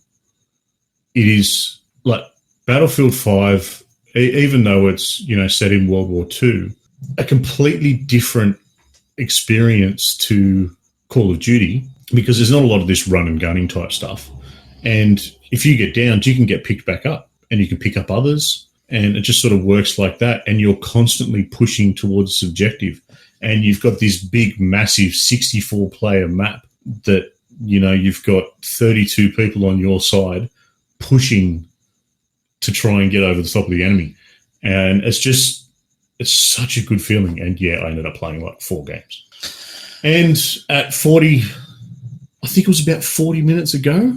It is like Battlefield 5, even though it's set in World War II, a completely different experience to Call of Duty, because there's not a lot of this run and gunning type stuff. And if you get downed, you can get picked back up, and you can pick up others, and it just sort of works like that. And you're constantly pushing towards this objective. And you've got this big, massive 64-player map that, you've got 32 people on your side pushing to try and get over the top of the enemy. And it's such a good feeling. And yeah, I ended up playing like 4 games. And at 40, I think it was about 40 minutes ago,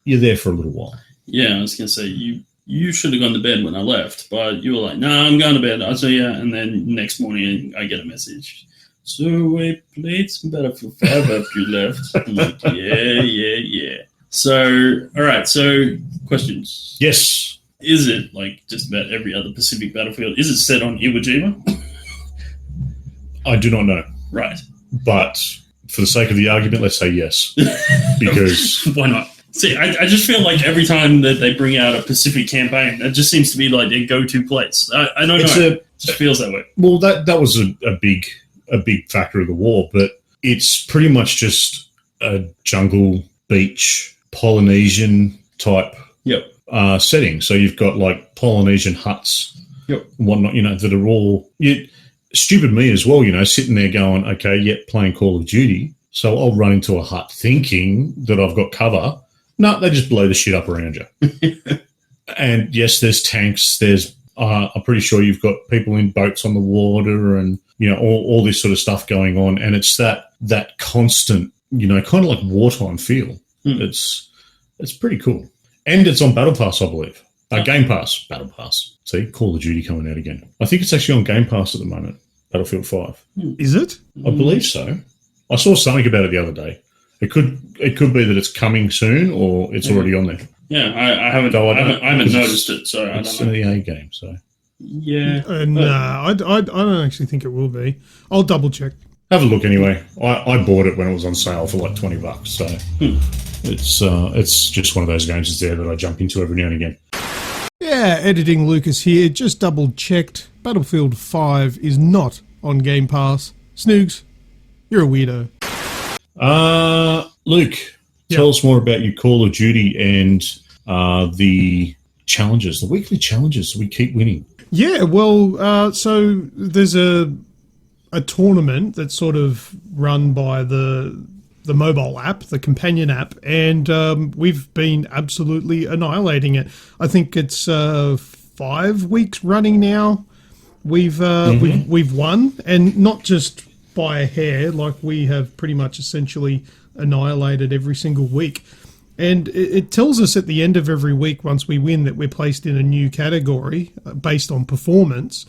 you're there for a little while. Yeah, I was going to say, you should have gone to bed when I left, but you were like, no, I'm going to bed. I said, yeah. And then next morning I get a message. So we played some Battlefield 5 after you left. I'm like, yeah. So, all right. So questions. Yes. Is it like just about every other Pacific Battlefield? Is it set on Iwo Jima? I do not know. Right. But for the sake of the argument, let's say yes. Because why not? See, I just feel like every time that they bring out a Pacific campaign, that just seems to be like their go-to place. I don't know. It just feels that way. Well, that was a big factor of the war, but it's pretty much just a jungle, beach, Polynesian type setting. So you've got like Polynesian huts and whatnot, that are all... Stupid me as well, sitting there going, okay, playing Call of Duty, so I'll run into a hut thinking that I've got cover. No, they just blow the shit up around you. And yes, there's tanks. There's, I'm pretty sure you've got people in boats on the water, and all this sort of stuff going on. And it's that constant, kind of like wartime feel. It's pretty cool, and it's on Battle Pass, I believe. Game Pass, Battle Pass. See, Call of Duty coming out again. I think it's actually on Game Pass at the moment. Battlefield 5. Is it? I believe so. I saw something about it the other day. It could be that it's coming soon, or it's already on there. Yeah, I haven't noticed it, so I don't know. It's an EA game, so yeah. No, I don't actually think it will be. I'll double check. Have a look anyway. I bought it when it was on sale for like $20, so it's just one of those games that's there that I jump into every now and again. Yeah, editing Lucas here. Just double checked. Battlefield 5 is not on Game Pass. Snoogs, you're a weirdo. Luke, tell us more about your Call of Duty and the challenges, the weekly challenges we keep winning. Yeah, well, so there's a tournament that's sort of run by the mobile app, the companion app, and we've been absolutely annihilating it. I think it's 5 weeks running now. We've won, and not just by a hair. Like, we have pretty much essentially annihilated every single week. And it tells us at the end of every week, once we win, that we're placed in a new category based on performance.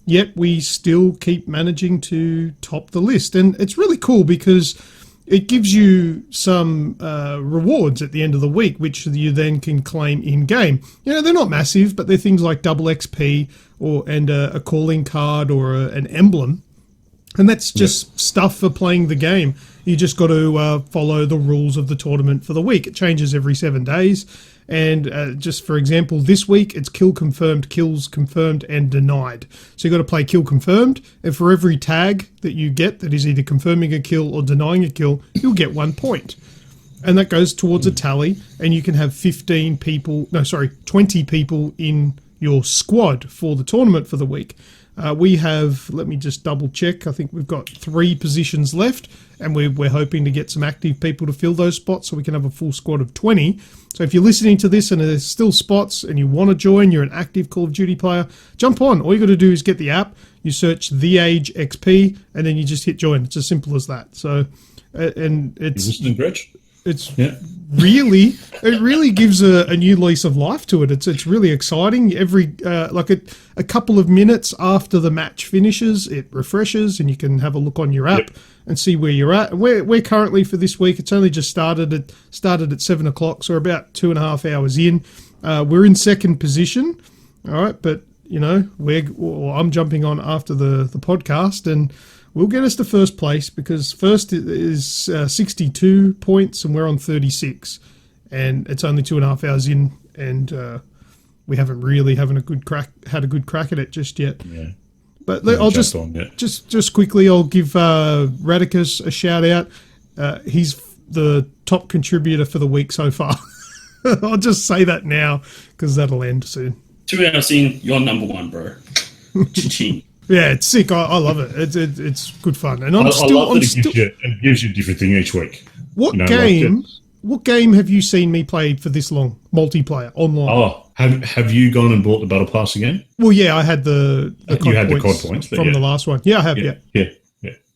Yet we still keep managing to top the list, and it's really cool because it gives you some rewards at the end of the week, which you then can claim in-game. They're not massive, but they're things like double XP and a calling card or an emblem. And that's just stuff for playing the game. You just got to follow the rules of the tournament for the week. It changes every 7 days. And just for example, this week it's kill confirmed, kills confirmed, and denied. So you've got to play kill confirmed, and for every tag that you get that is either confirming a kill or denying a kill, you'll get 1 point. And that goes towards a tally, and you can have 20 people in your squad for the tournament for the week. We have, let me just double check, I think we've got 3 positions left, and we're hoping to get some active people to fill those spots so we can have a full squad of 20. So if you're listening to this and there's still spots and you want to join, you're an active Call of Duty player, jump on. All you got to do is get the app, You search The Age XP, and then you just hit join. It's as simple as that. So, and it's... You listening, Greg? It's really gives a new lease of life to it. It's really exciting. Every a couple of minutes after the match finishes, it refreshes and you can have a look on your app and see where you're at. We're currently for this week. It's only just started at 7:00, so we're about 2.5 hours in. We're in second position, all right. But I'm jumping on after the podcast and. Will get us to first place because first is 62 points and we're on 36, and it's only 2.5 hours in, and we haven't really had a good crack at it just yet. Yeah. But I'll just quickly I'll give Radicus a shout out. He's the top contributor for the week so far. I'll just say that now because that'll end soon. 2 hours in, you're number one, bro. Cha-ching. Yeah, it's sick. I love it. It's good fun, and I love that it gives you a different thing each week. What game have you seen me play for this long? Multiplayer online. Oh, have you gone and bought the battle pass again? Well, yeah, I had the COD points from the last one. Yeah, I have. Yeah.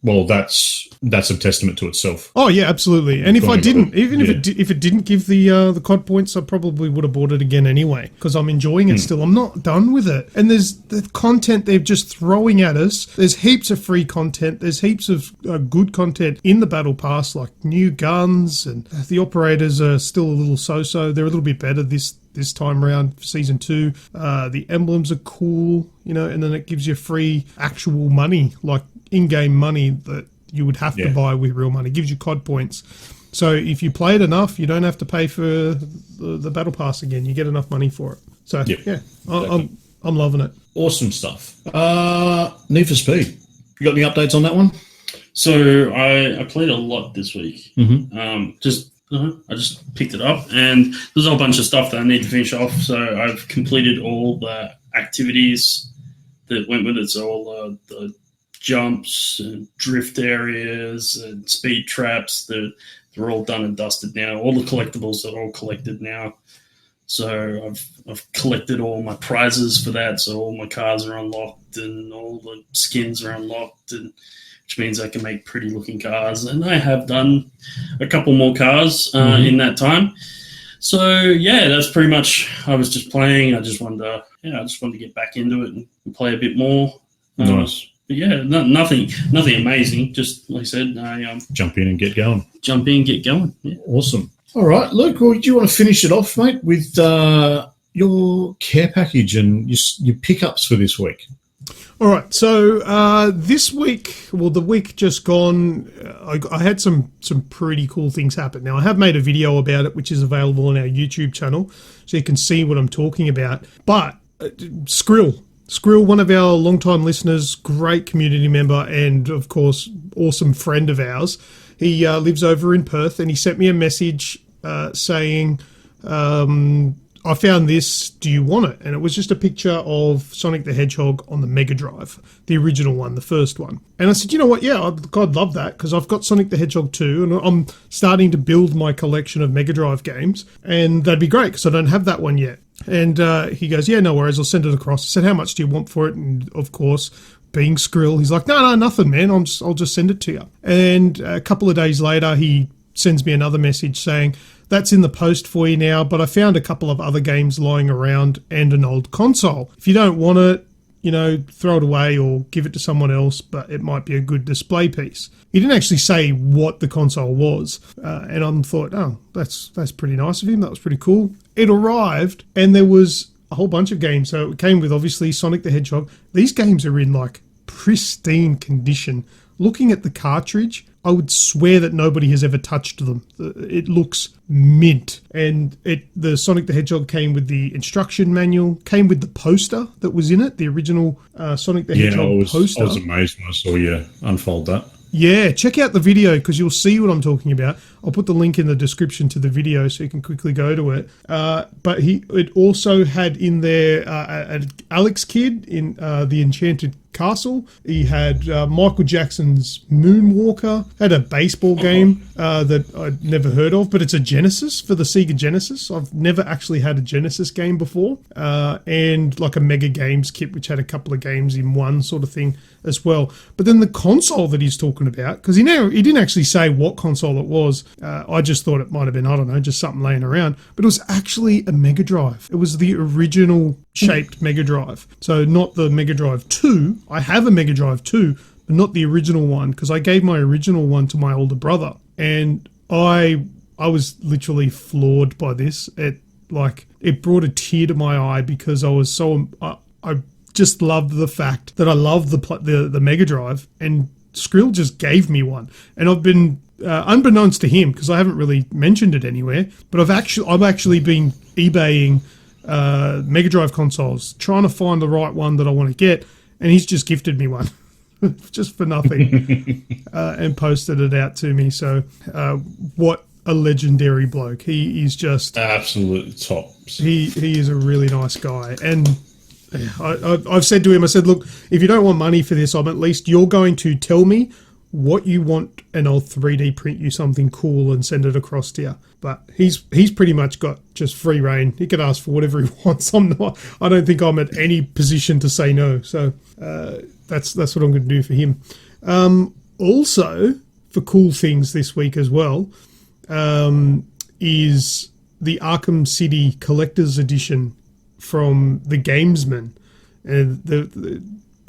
Well, that's a testament to itself. Oh yeah, absolutely. And if I didn't, if it didn't give the COD points, I probably would have bought it again anyway because I'm enjoying it still. I'm not done with it. And there's the content they're just throwing at us. There's heaps of free content. There's heaps of good content in the battle pass, like new guns, and the operators are still a little so-so. They're a little bit better this time around, season 2. The emblems are cool, and then it gives you free actual money, like in-game money that you would have to buy with real money. It gives you COD points. So if you play it enough, you don't have to pay for the battle pass again. You get enough money for it. So I'm loving it. Awesome stuff. Need for Speed. You got any updates on that one? So I played a lot this week. Mm-hmm. I just picked it up, and there's a whole bunch of stuff that I need to finish off. So I've completed all the activities that went with it. So all the jumps and drift areas and speed traps, they're all done and dusted now. All the collectibles are all collected now. So I've collected all my prizes for that. So all my cars are unlocked and all the skins are unlocked, and which means I can make pretty looking cars. And I have done a couple more cars in that time. So yeah, that's pretty much. I was just playing. I just wanted to get back into it and play a bit more. Nice. But yeah, nothing amazing. Just like I said, jump in and get going. Yeah. Awesome. All right, Luke. Well, do you want to finish it off, mate, with your care package and your pickups for this week? All right. So this week, the week just gone, I had some pretty cool things happen. Now, I have made a video about it, which is available on our YouTube channel, so you can see what I'm talking about. But Skrill, one of our long-time listeners, great community member, and, of course, awesome friend of ours. He lives over in Perth, and he sent me a message saying, I found this, do you want it? And it was just a picture of Sonic the Hedgehog on the Mega Drive, the original one, the first one. And I said, you know what, yeah, I'd love that, because I've got Sonic the Hedgehog 2, and I'm starting to build my collection of Mega Drive games, and that'd be great, because I don't have that one yet. And he goes, yeah, no worries, I'll send it across. I said, how much do you want for it? And, of course, being Skrill, he's like, no, nothing, man, I'll just send it to you. And a couple of days later, he sends me another message saying, that's in the post for you now, but I found a couple of other games lying around and an old console. If you don't want it, throw it away or give it to someone else, but it might be a good display piece. He didn't actually say what the console was, and I thought, oh, that's pretty nice of him. That was pretty cool. It arrived, and there was a whole bunch of games. So it came with, obviously, Sonic the Hedgehog. These games are in, pristine condition. Looking at the cartridge, I would swear that nobody has ever touched them. It looks mint. And the Sonic the Hedgehog came with the instruction manual, came with the poster that was in it, the original Sonic the Hedgehog poster. I was amazed when I saw you unfold that. Yeah, check out the video because you'll see what I'm talking about. I'll put the link in the description to the video so you can quickly go to it. But it also had in there an Alex Kidd in the Enchanted Castle. He had Michael Jackson's Moonwalker. Had a baseball game that I'd never heard of, but it's a Genesis for the Sega Genesis. I've never actually had a Genesis game before. And like a Mega Games kit, which had a couple of games in one sort of thing as well. But then the console that he's talking about, because he didn't actually say what console it was. I just thought it might have been, I don't know, just something laying around. But it was actually a Mega Drive. It was the original shaped Mega Drive. So not the Mega Drive 2. I have a Mega Drive 2, but not the original one, because I gave my original one to my older brother. And I was literally floored by this. It brought a tear to my eye because I was so... I just loved the fact that I loved the Mega Drive, and Skrill just gave me one. And I've been, unbeknownst to him, because I haven't really mentioned it anywhere, but I've actually been eBaying Mega Drive consoles, trying to find the right one that I want to get, and he's just gifted me one. Just for nothing. And posted it out to me. So what a legendary bloke. He is just... absolute tops. He is a really nice guy. And... I've said to him, I said, look, if you don't want money for this, you're going to tell me what you want, and I'll 3D print you something cool and send it across to you. But he's pretty much got just free reign. He can ask for whatever he wants. I don't think I'm at any position to say no. So that's what I'm going to do for him. Also, for cool things this week as well, is the Arkham City Collector's Edition from the Gamesman. And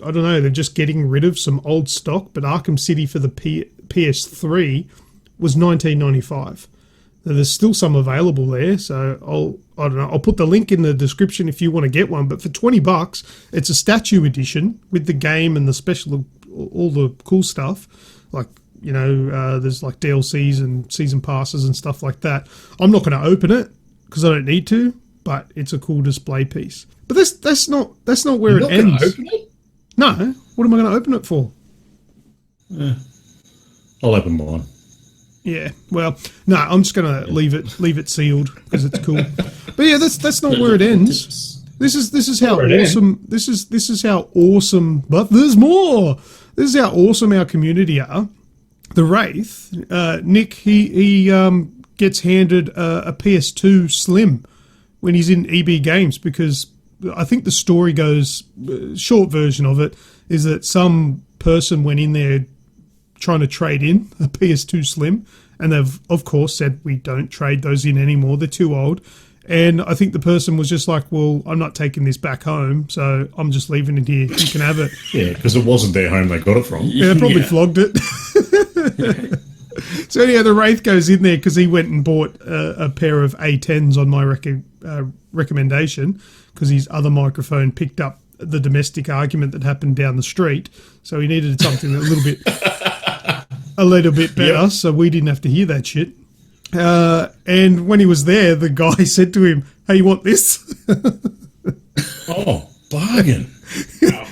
I don't know, they're just getting rid of some old stock, but Arkham City for the PS3 was $19.95. Now, there's still some available there, so I'll put the link in the description if you want to get one. But for $20, it's a statue edition with the game and the special, all the cool stuff, like, you know, there's like DLCs and season passes and stuff like that. I'm not going to open it because I don't need to, but it's a cool display piece. But that's not where it ends. You're not going to open it? No. What am I going to open it for? I'll open mine. Yeah. Well, no, I'm just going to leave it sealed because it's cool. But yeah, that's not where it ends. This is how awesome. This is how awesome. But there's more. This is how awesome our community are. The Wraith, Nick, he gets handed a PS2 Slim when he's in EB Games, because I think the story goes, short version of it, is that some person went in there trying to trade in a PS2 Slim, and they've, of course, said, we don't trade those in anymore, they're too old. And I think the person was just like, well, I'm not taking this back home, so I'm just leaving it here. You can have it. Yeah, because it wasn't their home they got it from. Yeah, they probably flogged it. So anyhow, the Wraith goes in there because he went and bought a pair of A10s on my recommendation, because his other microphone picked up the domestic argument that happened down the street. So he needed something a little bit better, yep. So we didn't have to hear that shit. And when he was there, the guy said to him, hey, you want this? Oh, bargain.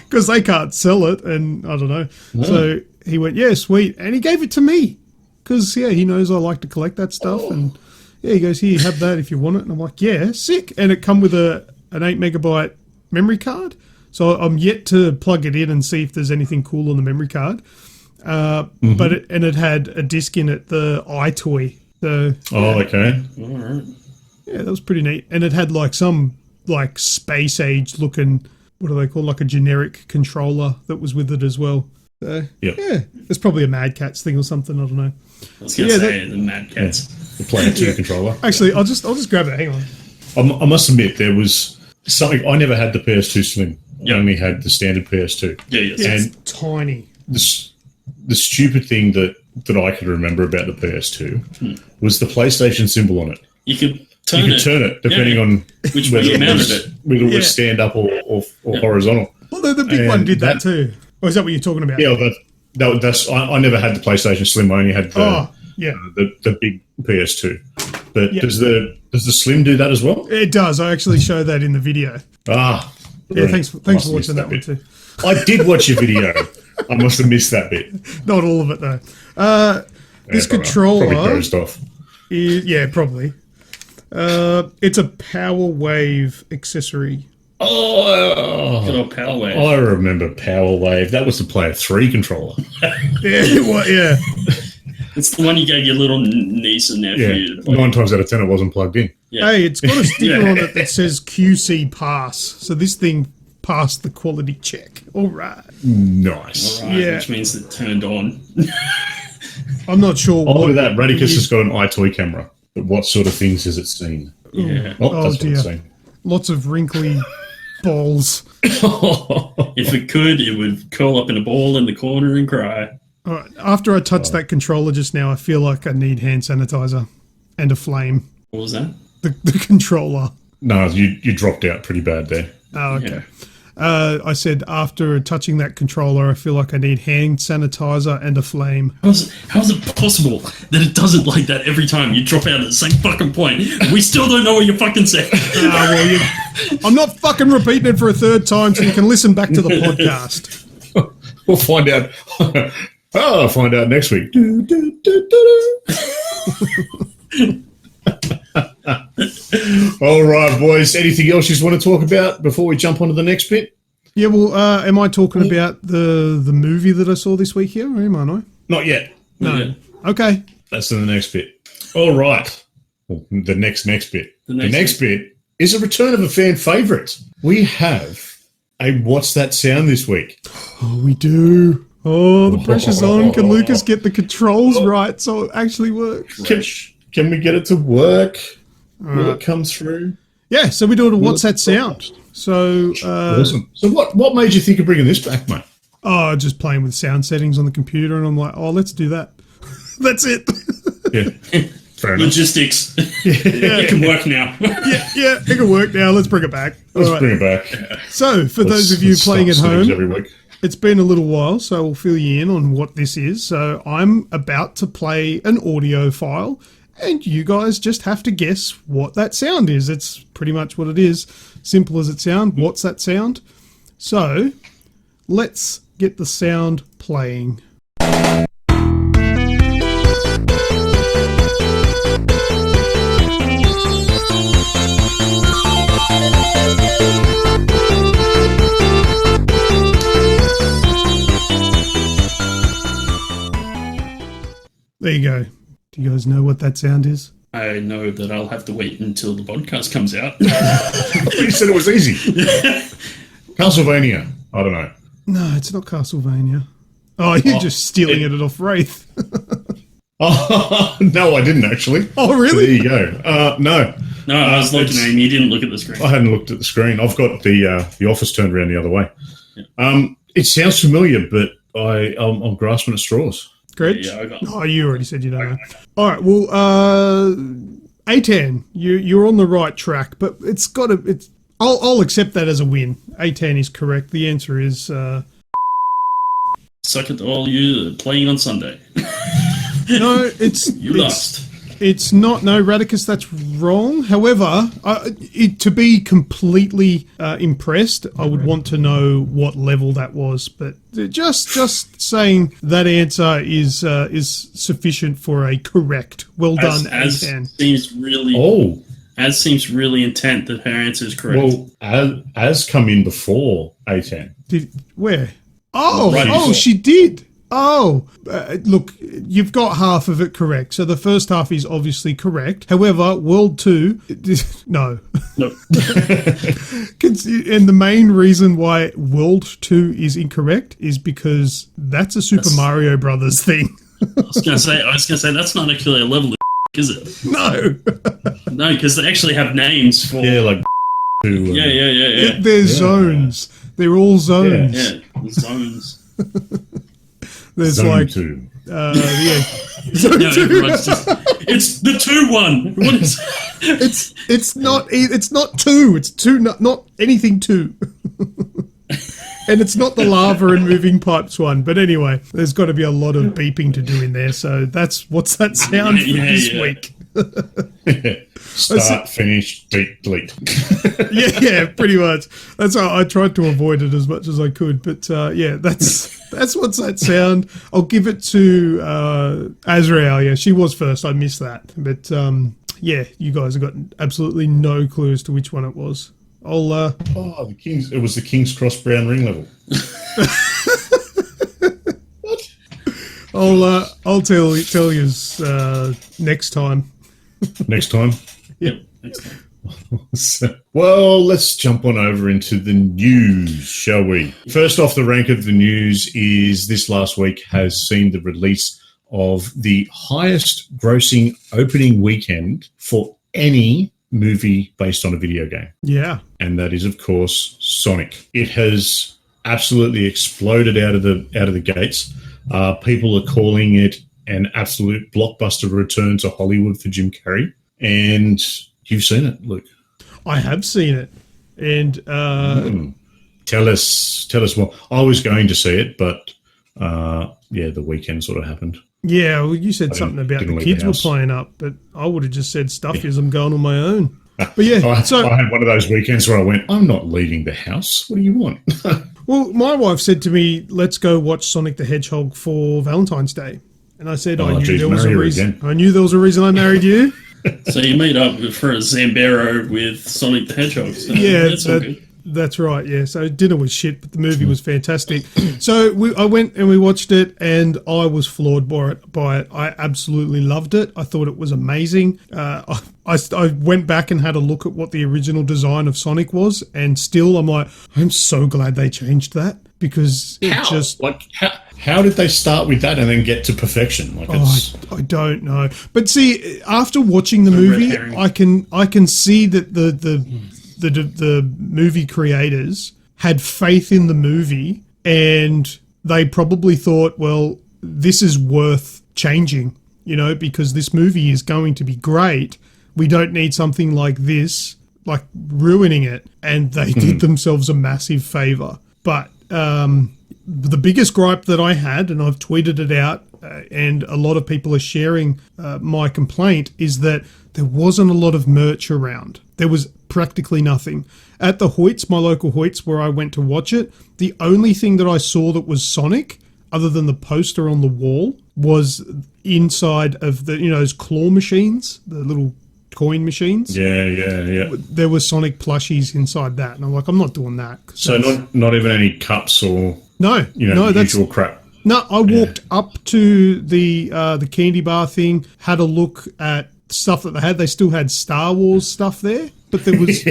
Because they can't sell it, and I don't know. No. So he went, yeah, sweet. And he gave it to me because, yeah, he knows I like to collect that stuff. Oh. And, yeah, he goes, here, have that if you want it. And I'm like, yeah, sick. And it come with an 8 megabyte memory card. So I'm yet to plug it in and see if there's anything cool on the memory card. But it had a disc in it, the iToy. So, okay. All right. Yeah, that was pretty neat. And it had like some like space age looking, what do they call, like a generic controller that was with it as well. So, yeah, it's probably a Mad Catz thing or something. I don't know. I was going to say the Mad Catz. The Player 2 controller. Actually, I'll just grab it. Hang on. I must admit, there was something. I never had the PS2 Slim. I only had the standard PS2. Yeah, yes. And it's tiny. The stupid thing that I could remember about the PS2 was the PlayStation symbol on it. You could turn it depending on which way you mounted it. Whether it was stand up or horizontal. Well, the big one did that too. Or is that what you're talking about? Yeah, that's. I never had the PlayStation Slim. I only had the big PS2. But does the Slim do that as well? It does. I actually showed that in the video. Ah. Yeah, thanks for watching that one too. I did watch your video. I must have missed that bit. Not all of it though. This controller probably dozed off. Probably. It's a Power Wave accessory. Oh, good old Power Wave. I remember Power Wave. That was the Player 3 controller. Yeah. It's the one you gave your little niece and nephew. Yeah, 9 times out of 10 it wasn't plugged in. Yeah. Hey, it's got a sticker on it that says QC pass. So this thing passed the quality check. All right. Nice. All right, Yeah. which means it turned on. I'm not sure. Look at that. Radicus has got an iToy camera. But what sort of things has it seen? Yeah. Oh, That's dear. what it's seen. Lots of wrinkly balls. If it could, it would curl up in a ball in the corner and cry. All right. After I touched that controller just now, I feel like I need hand sanitizer and a flame. What was that? The controller. No, you dropped out pretty bad there. Oh, okay. Yeah. I said after touching that controller, I feel like I need hand sanitizer and a flame. How is it possible that it does it like that every time you drop out at the same fucking point? We still don't know what you fucking said. I'm not fucking repeating it for a third time, so you can listen back to the podcast. We'll find out. I'll find out next week. All right, boys. Anything else you want to talk about before we jump on to the next bit? Yeah, well, am I talking about the movie that I saw this week here, or am I not? Not yet. No. Yeah. Okay. That's in the next bit. All right. Well, the next bit. The next bit is a return of a fan favourite. We have a What's That Sound this week. Oh, we do. Oh, the pressure's on. Can Lucas get the controls right so it actually works? Can we get it to work? Will it come through? Yeah, so we do it. What's That Sound? So, Awesome. So what made you think of bringing this back, mate? oh, just playing with sound settings on the computer, and I'm like, oh, let's do that. That's it. Yeah. Fair enough. Logistics. It can work now. yeah, it can work now. Let's bring it back. Let's All right. bring it back. So, for those of you playing at home, every week. it's been a little while, so we'll fill you in on what this is. So, I'm about to play an audio file, and you guys just have to guess what that sound is. It's pretty much what it is. Simple as it sounds. What's that sound? So, let's get the sound playing. There you go. Do you guys know what that sound is? I know that I'll have to wait until the podcast comes out. You said it was easy. Castlevania. I don't know. No, it's not Castlevania. Oh, you're just stealing it off Wraith. Oh, no, I didn't actually. Oh, really? There you go. No. No, I was looking at him. You didn't look at the screen. I hadn't looked at the screen. I've got the office turned around the other way. Yeah. It sounds familiar, but I'm grasping at straws. Greg? Yeah, I got Oh, you already said you don't know. All right, well, A10, you're on the right track, but it's got to... I'll accept that as a win. A10 is correct. The answer is... Suck it all, you playing on Sunday. No, it's... You lost. It's not. No, Radicus, that's wrong. However, to be completely impressed, I would want to know what level that was. But just saying that answer is sufficient for a correct. Well done, as A10. seems really... Oh. As seems really intent that her answer is correct. Well, as come in before A10. Where? Oh, Right, oh, she did. Oh, look, you've got half of it correct. So the first half is obviously correct. However, World 2, no. Nope. And the main reason why World 2 is incorrect is because that's a Super Mario Brothers thing. I was gonna say that's not actually a level of is it? No. No, because they actually have names for... Yeah, like... Yeah. They're zones. They're all zones. Yeah, the zones. There's Zone like... 2. Yeah. Zone No, 2. everyone's just... It's the 2-1. What is... It's not 2. It's 2, not anything 2. And it's not the lava and moving pipes one. But anyway, there's got to be a lot of beeping to do in there. So that's what's that sound for this week. Start, finish, delete. yeah, pretty much. That's how I tried to avoid it as much as I could. But yeah, that's what's that sound. I'll give it to Azrael. Yeah, she was first. I missed that. But yeah, you guys have got absolutely no clue as to which one it was. the King's. It was the King's Cross Brown Ring level. What? I'll tell you next time. Next time. Yep. Next time. Well, let's jump on over into the news, shall we? First off the rank of the news is this last week has seen the release of the highest grossing opening weekend for any movie based on a video game. Yeah. And that is, of course, Sonic. It has absolutely exploded out of the gates. People are calling it an absolute blockbuster return to Hollywood for Jim Carrey. And you've seen it, Luke. I have seen it. And tell us more. I was going to see it, but the weekend sort of happened. Yeah, well, you said something about the kids were playing up, but I would have just said stuff as I'm going on my own. But yeah, I had one of those weekends where I went, I'm not leaving the house. What do you want? Well, my wife said to me, let's go watch Sonic the Hedgehog for Valentine's Day. And I said, I knew there was a reason. I knew there was a reason I married you. So you meet up for a Zambero with Sonic the Hedgehog. So that's all good. That's right, yeah. So dinner was shit, but the movie was fantastic. So I went and we watched it, and I was floored by it. I absolutely loved it. I thought it was amazing. I went back and had a look at what the original design of Sonic was, and still I'm like, I'm so glad they changed that, because how did they start with that and then get to perfection? I don't know. But see, after watching the movie, I can see that the movie creators had faith in the movie, and they probably thought, well, this is worth changing, because this movie is going to be great. We don't need something like this, like ruining it. And they did themselves a massive favor. But the biggest gripe that I had, and I've tweeted it out, and a lot of people are sharing my complaint, is that there wasn't a lot of merch around. There was practically nothing. At the Hoyts, my local Hoyts, where I went to watch it, the only thing that I saw that was Sonic, other than the poster on the wall, was inside of those claw machines, the little coin machines. Yeah. There were Sonic plushies inside that, and I'm like, I'm not doing that. So not even any cups or that's usual crap. No, I walked up to the candy bar thing, had a look at stuff that they had. They still had Star Wars stuff there, but there was.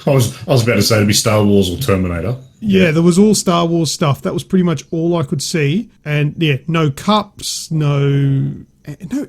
I was about to say it'd be Star Wars or Terminator. Yeah, there was all Star Wars stuff. That was pretty much all I could see, and no cups, no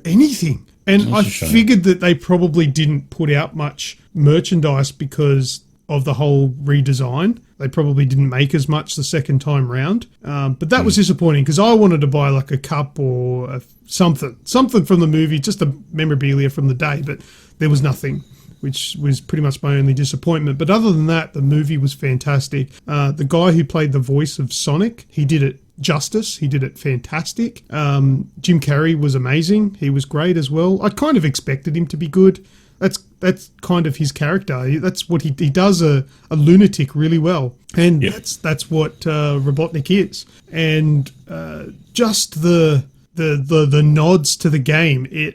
anything. And I figured that they probably didn't put out much merchandise because of the whole redesign. They probably didn't make as much the second time round. But that was disappointing, because I wanted to buy like a cup or something from the movie, just a memorabilia from the day, but there was nothing, which was pretty much my only disappointment. But other than that, the movie was fantastic. The guy who played the voice of Sonic, he did it justice. He did it fantastic. Jim Carrey was amazing. He was great as well. I kind of expected him to be good. That's kind of his character. That's what he does, a lunatic really well, and that's what Robotnik is. And just the nods to the game.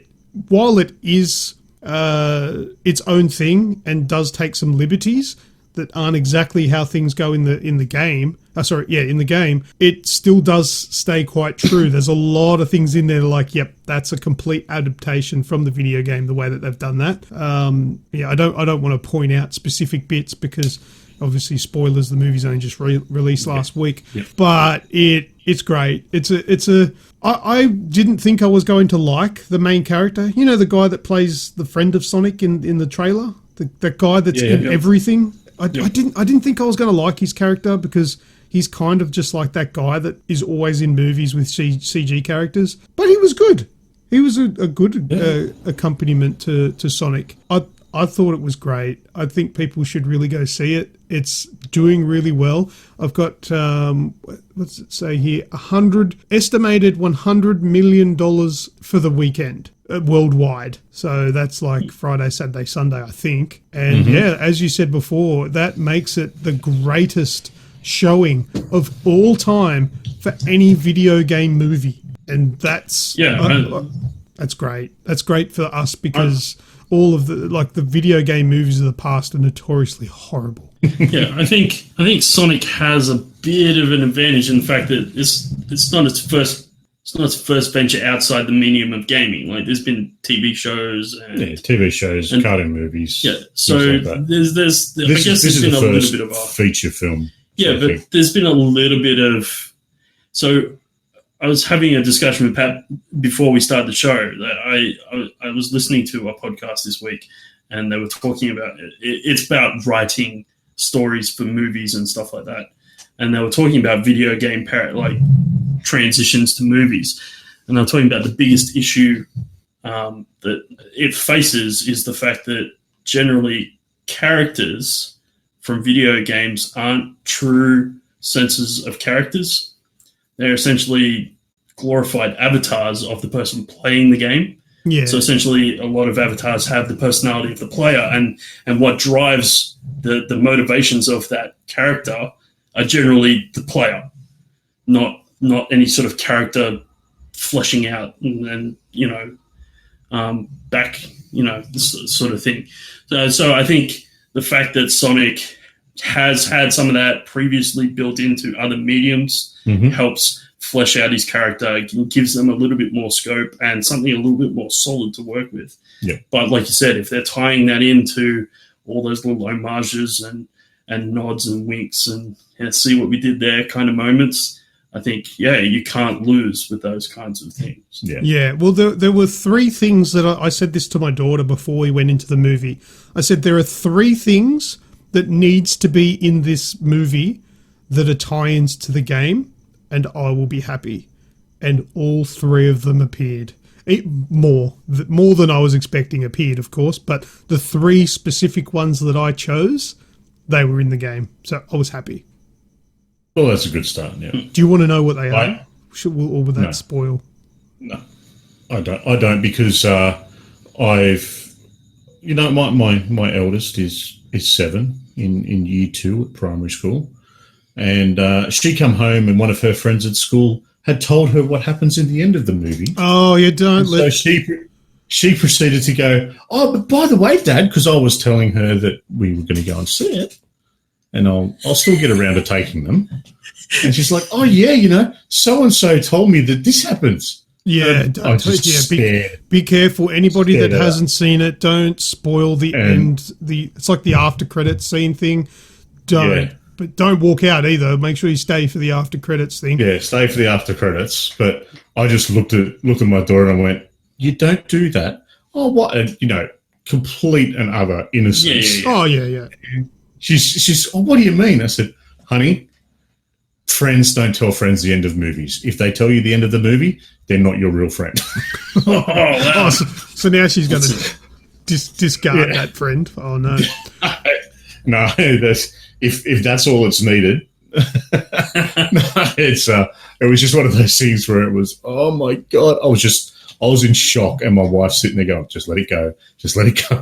While it is its own thing and does take some liberties that aren't exactly how things go in the game. In the game, it still does stay quite true. There's a lot of things in there like, yep, that's a complete adaptation from the video game, the way that they've done that. I don't want to point out specific bits because obviously spoilers, the movie's only just released last week. Yep. But it's great. I didn't think I was going to like the main character. The guy that plays the friend of Sonic in the trailer? The guy that's in everything? I didn't think I was going to like his character because he's kind of just like that guy that is always in movies with CG characters. But he was good. He was a good accompaniment to Sonic. I thought it was great. I think people should really go see it. It's doing really well. I've got, what's it say here? Estimated $100 million for the weekend worldwide. So that's like Friday, Saturday, Sunday, I think. And as you said before, that makes it the greatest showing of all time for any video game movie. And that's great. That's great for us because all of the video game movies of the past are notoriously horrible. Yeah, I think Sonic has a bit of an advantage in the fact that it's not its first venture outside the medium of gaming. Like there's been TV shows and cartoon movies. Yeah, so like there's I guess there's been a little bit of a feature film. Yeah, but there's been a little bit of. So I was having a discussion with Pat before we started the show that I was listening to a podcast this week, and they were talking about it's about writing stories for movies and stuff like that, and they were talking about video game transitions to movies, and they were talking about the biggest issue that it faces is the fact that generally characters from video games aren't true senses of characters. They're essentially glorified avatars of the person playing the game. Yeah. So essentially, a lot of avatars have the personality of the player, and what drives the motivations of that character are generally the player, not any sort of character fleshing out and this sort of thing. So I think the fact that Sonic has had some of that previously built into other mediums helps flesh out his character, gives them a little bit more scope and something a little bit more solid to work with. Yeah. But like you said, if they're tying that into all those little homages and nods and winks and see what we did there kind of moments, I think, you can't lose with those kinds of things. Yeah. Well, there were three things that I said this to my daughter before we went into the movie. I said there are three things that needs to be in this movie that are tie-ins to the game, and I will be happy. And all three of them appeared. More than I was expecting appeared, of course, but the three specific ones that I chose, they were in the game. So I was happy. Well, that's a good start, yeah. Do you want to know what they are? Or would that spoil? No, I don't because I've... my eldest is 7 in year 2 at primary school. And she come home and one of her friends at school had told her what happens in the end of the movie. Oh, you don't. So she proceeded to go, oh, but by the way, Dad, because I was telling her that we were going to go and see it, and I'll still get around to taking them. And she's like, oh, yeah, so-and-so told me that this happens. Yeah, I was just scared. Be careful. Anybody that hasn't seen it, don't spoil the end. It's like the after credits scene thing. Don't. Yeah. But don't walk out either. Make sure you stay for the after credits thing. Yeah, stay for the after credits. But I just looked at my daughter and I went, you don't do that. Oh, what complete and utter innocence. Yeah. Oh, yeah. She's oh, what do you mean? I said, honey, friends don't tell friends the end of movies. If they tell you the end of the movie, they're not your real friend. Wow. So now she's going to discard that friend. Oh, no. No, if that's all it's needed. It was just one of those things where it was, oh my God, I was in shock, and my wife's sitting there going, just let it go. I'm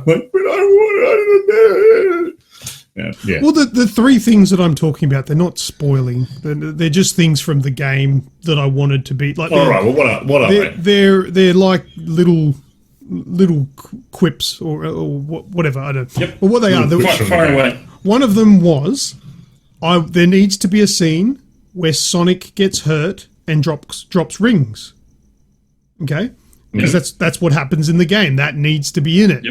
like, but I don't know. Yeah. Well, the three things that I'm talking about, they're not spoiling. They're just things from the game that I wanted to be like. All right. Well, what are they? They're like little quips or whatever. I don't. Yep. Well, what they are? Fire away. One of them was, there needs to be a scene where Sonic gets hurt and drops rings. Okay, because that's what happens in the game. That needs to be in it,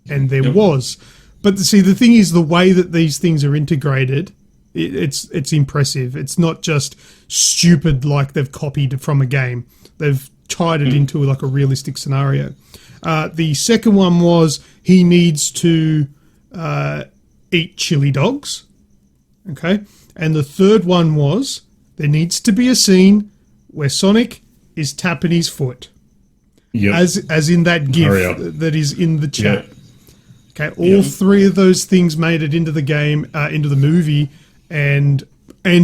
and there was. But see, the thing is, the way that these things are integrated, it's impressive. It's not just stupid like they've copied from a game. They've tied it into like a realistic scenario. The second one was he needs to eat chili dogs. Okay. And the third one was there needs to be a scene where Sonic is tapping his foot. Yep. As in that GIF that is in the chat. Yep. Okay, all three of those things made it into the game, into the movie, and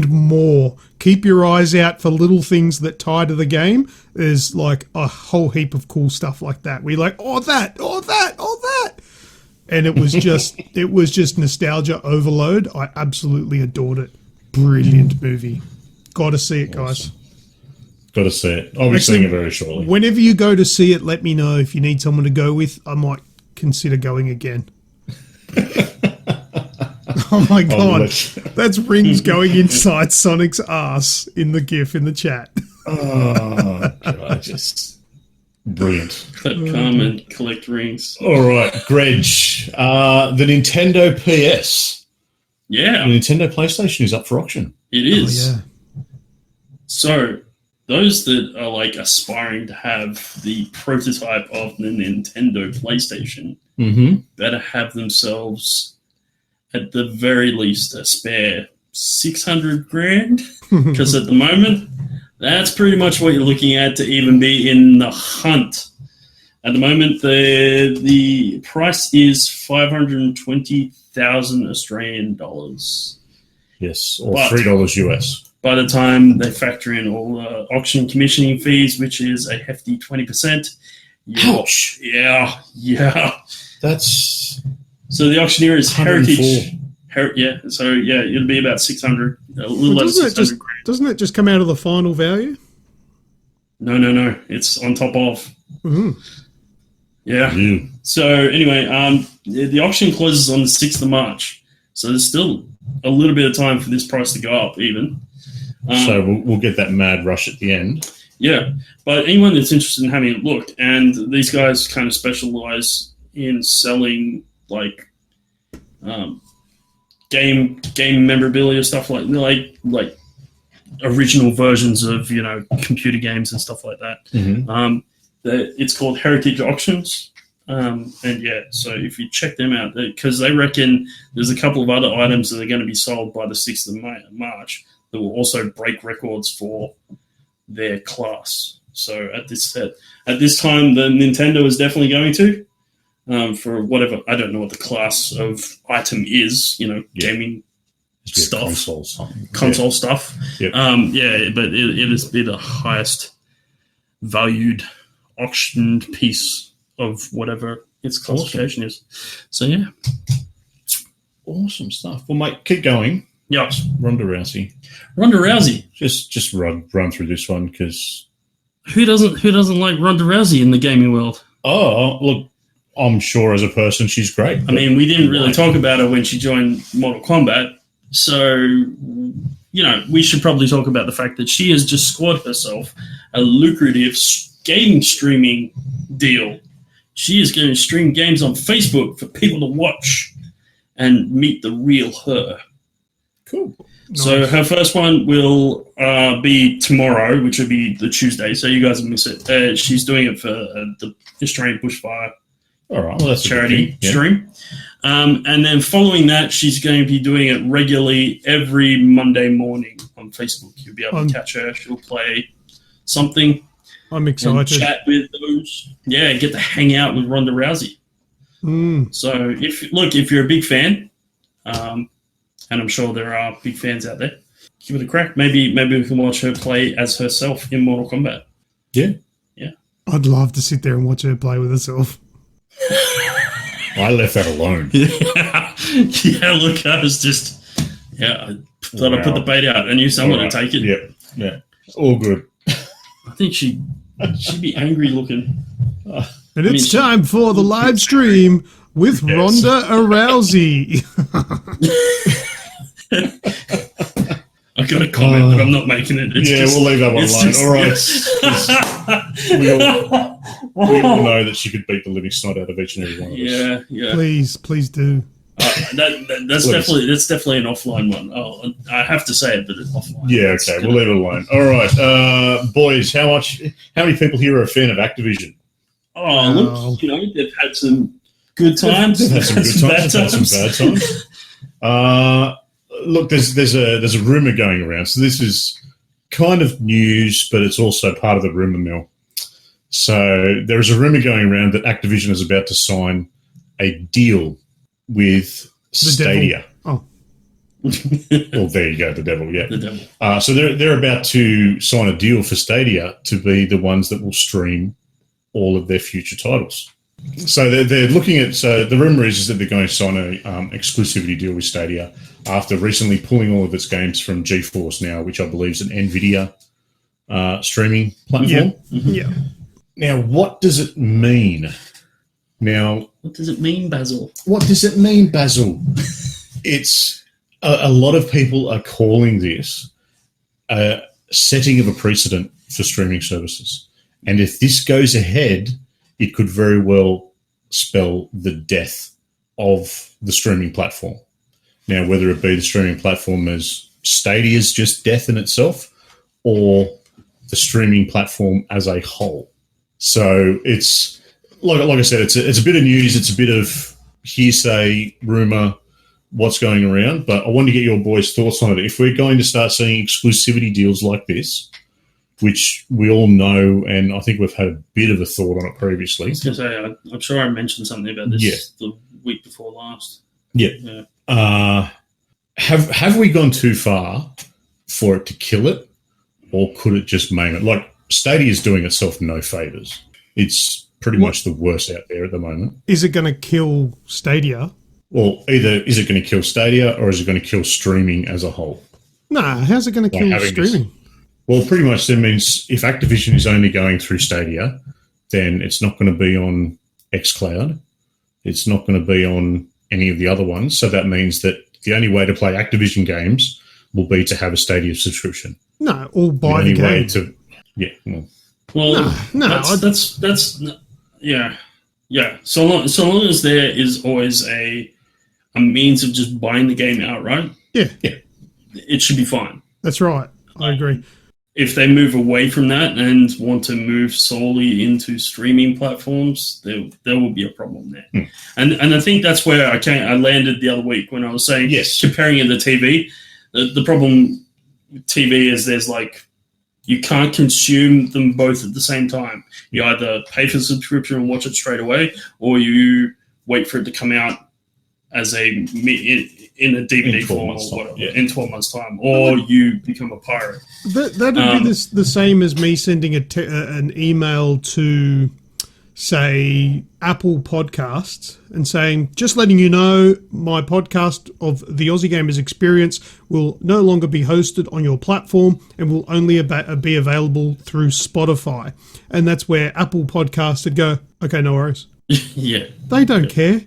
more. Keep your eyes out for little things that tie to the game. There's like a whole heap of cool stuff like that. We're like, oh that, and it was just nostalgia overload. I absolutely adored it. Brilliant movie. Got to see it, guys. Got to see it. I'll be seeing it very shortly. Whenever you go to see it, let me know if you need someone to go with. I might consider going again. Oh my god, that's rings going inside Sonic's ass in the GIF in the chat. Oh, God, just brilliant. Come and collect rings. All right, Greg, the Nintendo PS. Yeah. The Nintendo PlayStation is up for auction. It is. Oh, yeah. So, those that are like aspiring to have the prototype of the Nintendo PlayStation better have themselves, at the very least, a spare 600 grand. Because at the moment, that's pretty much what you're looking at to even be in the hunt. At the moment, the price is 520,000 Australian dollars. Yes, or $3 US. By the time they factor in all the auction commissioning fees, which is a hefty 20%. Ouch! Yeah. That's... So the auctioneer is 104. Heritage. So it'll be about 600, a little over 600 grand. Doesn't it just come out of the final value? No. It's on top of. Mm-hmm. Yeah. Mm. So anyway, the auction closes on the 6th of March. So there's still a little bit of time for this price to go up even. So we'll get that mad rush at the end. Yeah. But anyone that's interested in having a look, and these guys kind of specialize in selling like game memorabilia stuff like original versions of computer games and stuff like that. It's called Heritage Auctions, so if you check them out, because they reckon there's a couple of other items that are going to be sold by the 6th of March that will also break records for their class. So at this time, the Nintendo is definitely going to. For whatever, I don't know what the class of item is, gaming stuff, console stuff. Yep. But it is be the highest valued auctioned piece of whatever its classification is. So yeah, awesome stuff. Well, mate, keep going. Yeah, Ronda Rousey. Just run through this one because who doesn't like Ronda Rousey in the gaming world? Oh, look. I'm sure as a person she's great. I mean, we didn't really talk about her when she joined Mortal Kombat. So, we should probably talk about the fact that she has just scored herself a lucrative game streaming deal. She is going to stream games on Facebook for people to watch and meet the real her. Cool. So her first one will be tomorrow, which will be the Tuesday. So you guys will miss it. She's doing it for the Australian Bushfire. All right, well, that's charity stream. And then following that, she's going to be doing it regularly every Monday morning on Facebook. You'll be able to catch her. She'll play something. I'm excited. And chat with those. Yeah, get to hang out with Ronda Rousey. So if you're a big fan, and I'm sure there are big fans out there, give it a crack. Maybe we can watch her play as herself in Mortal Kombat. Yeah. I'd love to sit there and watch her play with herself. I left that alone. Look, I was just, I thought I'd put the bait out. I knew someone would take it. Yeah, all good. I think she'd be angry looking. And it's time for the live stream with Ronda Rousey. I got a comment, but I'm not making it. We'll leave that one alone. All right. We all know that she could beat the living snot out of each and every one of us. Yeah. Please do. That's definitely an offline one. I have to say it, but it's offline. Yeah, okay, we'll leave it alone. All right, boys, how many people here are a fan of Activision? Oh, look, they've had some good times. They've had some good times. They've had some bad times. Look, there's a rumor going around. So this is kind of news, but it's also part of the rumor mill. So there is a rumor going around that Activision is about to sign a deal with Stadia. Oh. Well, there you go, the devil, yeah. The devil. So they're about to sign a deal for Stadia to be the ones that will stream all of their future titles. So they're looking at. So the rumor is that they're going to sign an exclusivity deal with Stadia after recently pulling all of its games from GeForce Now, which I believe is an NVIDIA streaming platform. Yeah. Now, what does it mean Now, what does it mean, Basil? What does it mean, Basil? It's a lot of people are calling this a setting of a precedent for streaming services. And if this goes ahead, it could very well spell the death of the streaming platform. Now, whether it be the streaming platform as Stadia's just death in itself or the streaming platform as a whole. So it's, like I said, it's a bit of news, it's a bit of hearsay, rumour, what's going around, but I want to get your boys' thoughts on it. If we're going to start seeing exclusivity deals like this, which we all know, and I think we've had a bit of a thought on it previously. I was going to say, I'm sure I mentioned something about this the week before last. Yeah. Have we gone too far for it to kill it, or could it just maim it? Like, Stadia is doing itself no favours. It's pretty much the worst out there at the moment. Is it going to kill Stadia? Well, either is it going to kill Stadia or is it going to kill streaming as a whole? Nah, how's it going to kill streaming? Well, pretty much that means if Activision is only going through Stadia, then it's not going to be on xCloud. It's not going to be on any of the other ones. So that means that the only way to play Activision games will be to have a Stadia subscription. No, or buy the game. Yeah. So long as there is always a means of just buying the game outright, it should be fine. That's right. I agree. If they move away from that and want to move solely into streaming platforms, there will be a problem there. And I think that's where I landed the other week when I was saying, comparing it to TV. The problem with TV is there's you can't consume them both at the same time. You either pay for the subscription and watch it straight away, or you wait for it to come out as in a DVD form or whatever, in 12 months' time, or you become a pirate. That would be the same as me sending an email to, say, Apple Podcasts and saying, just letting you know, my podcast of the Aussie Gamers Experience will no longer be hosted on your platform and will only be available through Spotify. And that's where Apple Podcasts would go, okay, no worries. Yeah. They don't care.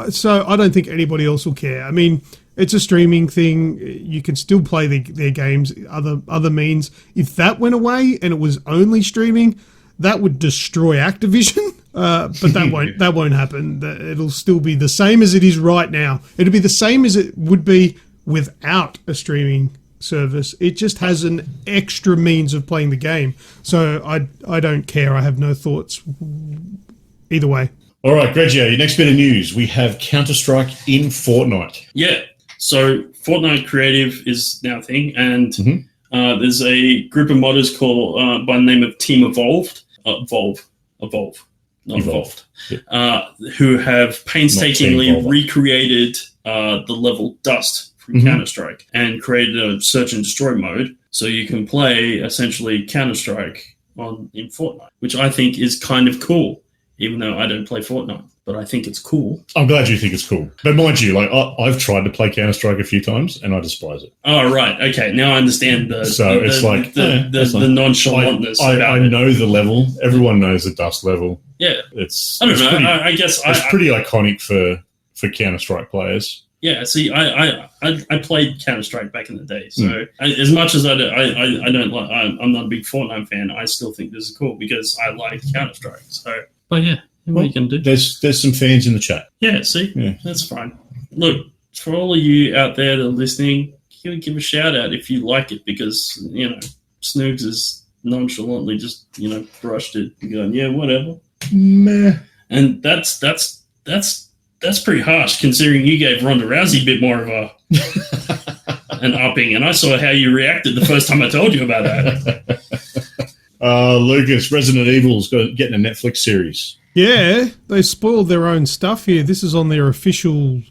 So I don't think anybody else will care. I mean, it's a streaming thing. You can still play their games, other means. If that went away and it was only streaming, that would destroy Activision. But that won't happen. It'll still be the same as it is right now. It'll be the same as it would be without a streaming service. It just has an extra means of playing the game. So I don't care. I have no thoughts either way. All right, Grejio, your next bit of news. We have Counter-Strike in Fortnite. Yeah, so Fortnite Creative is now a thing, and there's a group of modders called by the name of Team Evolved, who have painstakingly recreated the level Dust from Counter-Strike and created a search and destroy mode, so you can play essentially Counter-Strike in Fortnite, which I think is kind of cool. Even though I don't play Fortnite, but I think it's cool. I'm glad you think it's cool. But mind you, I've tried to play Counter-Strike a few times, and I despise it. Oh, right. Okay, now I understand the nonchalantness. I know the level. Everyone knows the Dust level. Yeah. I don't know. I guess it's pretty iconic for Counter-Strike players. Yeah, see, I played Counter-Strike back in the day, so as much as I don't like, I'm not a big Fortnite fan, I still think this is cool because I like Counter-Strike, so... But yeah, what you can do? There's some fans in the chat. Yeah, see, that's fine. Look, for all of you out there that are listening, give a shout out if you like it, because Snoogs is nonchalantly just brushed it and going, yeah, whatever. Meh. And that's pretty harsh considering you gave Ronda Rousey a bit more of an upping, and I saw how you reacted the first time I told you about that. Lucas, Resident Evil's getting a Netflix series. Yeah, they spoiled their own stuff here. This is on their official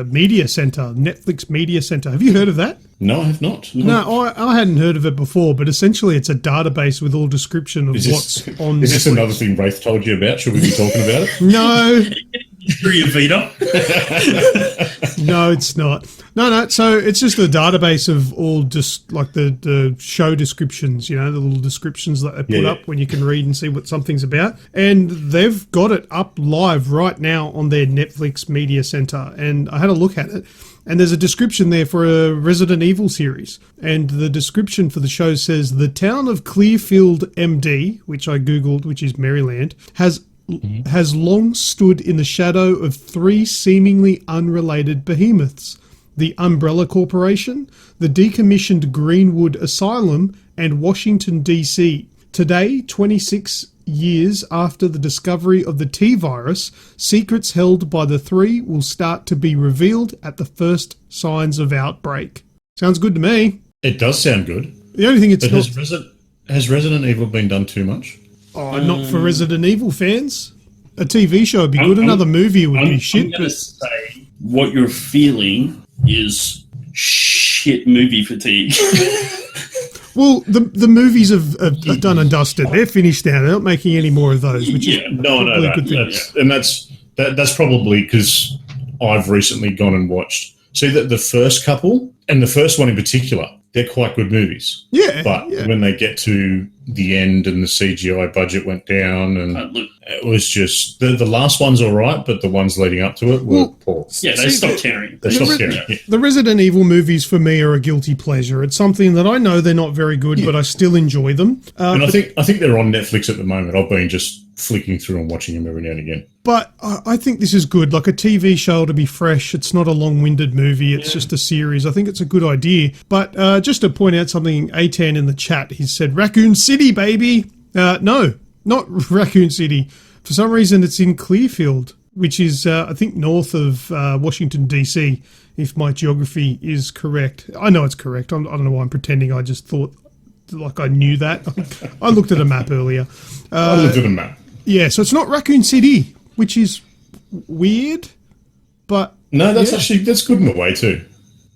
media center, Netflix Media Center. Have you heard of that? No, I have not. No, I hadn't heard of it before, but essentially it's a database with all description of what's on Netflix. Is this another thing Wraith told you about? Should we be talking about it? No. through your Vita. No, it's not. No. So it's just a database of all just like the show descriptions, the little descriptions that they put up when you can read and see what something's about. And they've got it up live right now on their Netflix Media Center. And I had a look at it. And there's a description there for a Resident Evil series. And the description for the show says, the town of Clearfield, MD, which I Googled, which is Maryland, has long stood in the shadow of three seemingly unrelated behemoths: the Umbrella Corporation, the decommissioned Greenwood Asylum, and Washington, D.C. Today, 26 years after the discovery of the T-virus, secrets held by the three will start to be revealed at the first signs of outbreak. Sounds good to me. It does sound good. The only thing it's not... Has Resident Evil been done too much? Oh, not for Resident Evil fans. A TV show would be good. Another movie would be shit. I'm going to say what you're feeling is shit movie fatigue. Well, the movies have done and dusted. They're finished now. They're not making any more of those. Which is no. And that's probably because I've recently gone and watched. See, the first couple, and the first one in particular, they're quite good movies. Yeah. But when they get to the end and the CGI budget went down, and it was just the last one's all right, but the ones leading up to it were poor. Yeah, they stopped caring. The Resident Evil movies for me are a guilty pleasure. It's something that I know they're not very good, but I still enjoy them. And I think they're on Netflix at the moment. I've been just flicking through and watching them every now and again. But I think this is good. Like a TV show to be fresh. It's not a long-winded movie. It's just a series. I think it's a good idea. But just to point out something, A10 in the chat, he said, Raccoon City, baby. No, not Raccoon City. For some reason, it's in Clearfield, which is, I think, north of Washington, D.C., if my geography is correct. I know it's correct. I don't know why I'm pretending. I just thought like I knew that. I looked at a map earlier. I looked at a map. Yeah, so it's not Raccoon City, which is weird, but... No, that's good in a way too.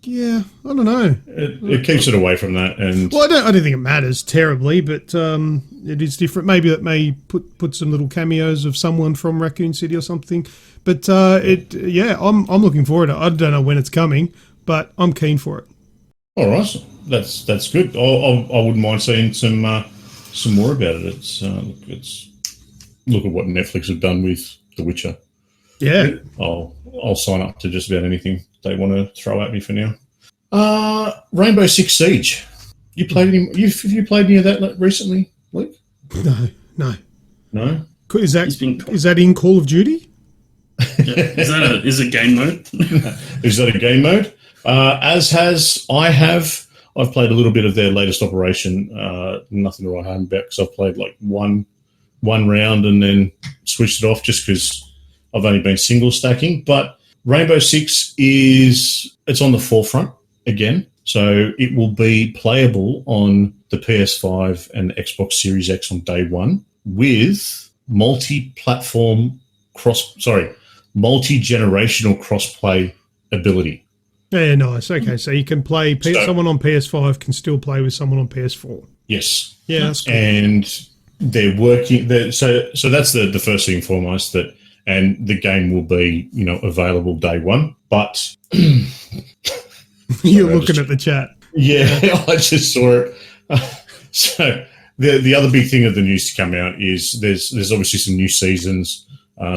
Yeah, I don't know. It keeps it away from that. And well, I don't think it matters terribly, but it is different. Maybe it may put some little cameos of someone from Raccoon City or something. But I'm looking forward to it. I don't know when it's coming, but I'm keen for it. All right, that's good. I wouldn't mind seeing some more about it. It's look at what Netflix have done with The Witcher. Yeah, I'll sign up to just about anything they want to throw at me for now. Rainbow Six Siege. You played any? You played any of that recently, Luke? No. Is that in Call of Duty? Is it game mode? Is that a game mode? I've played a little bit of their latest operation. Nothing to write home about because I've played like one round and then switched it off just because I've only been single stacking. But Rainbow Six it's on the forefront again. So it will be playable on the PS5 and Xbox Series X on day one with multi-generational cross-play ability. Yeah, nice. Okay, so you can play someone on PS5 can still play with someone on PS4. Yes. Yeah, that's cool. And they're working. So that's the first thing and foremost and the game will be available day one. But you're looking at the chat. Yeah, I just saw it. So the other big thing of the news to come out is there's obviously some new seasons.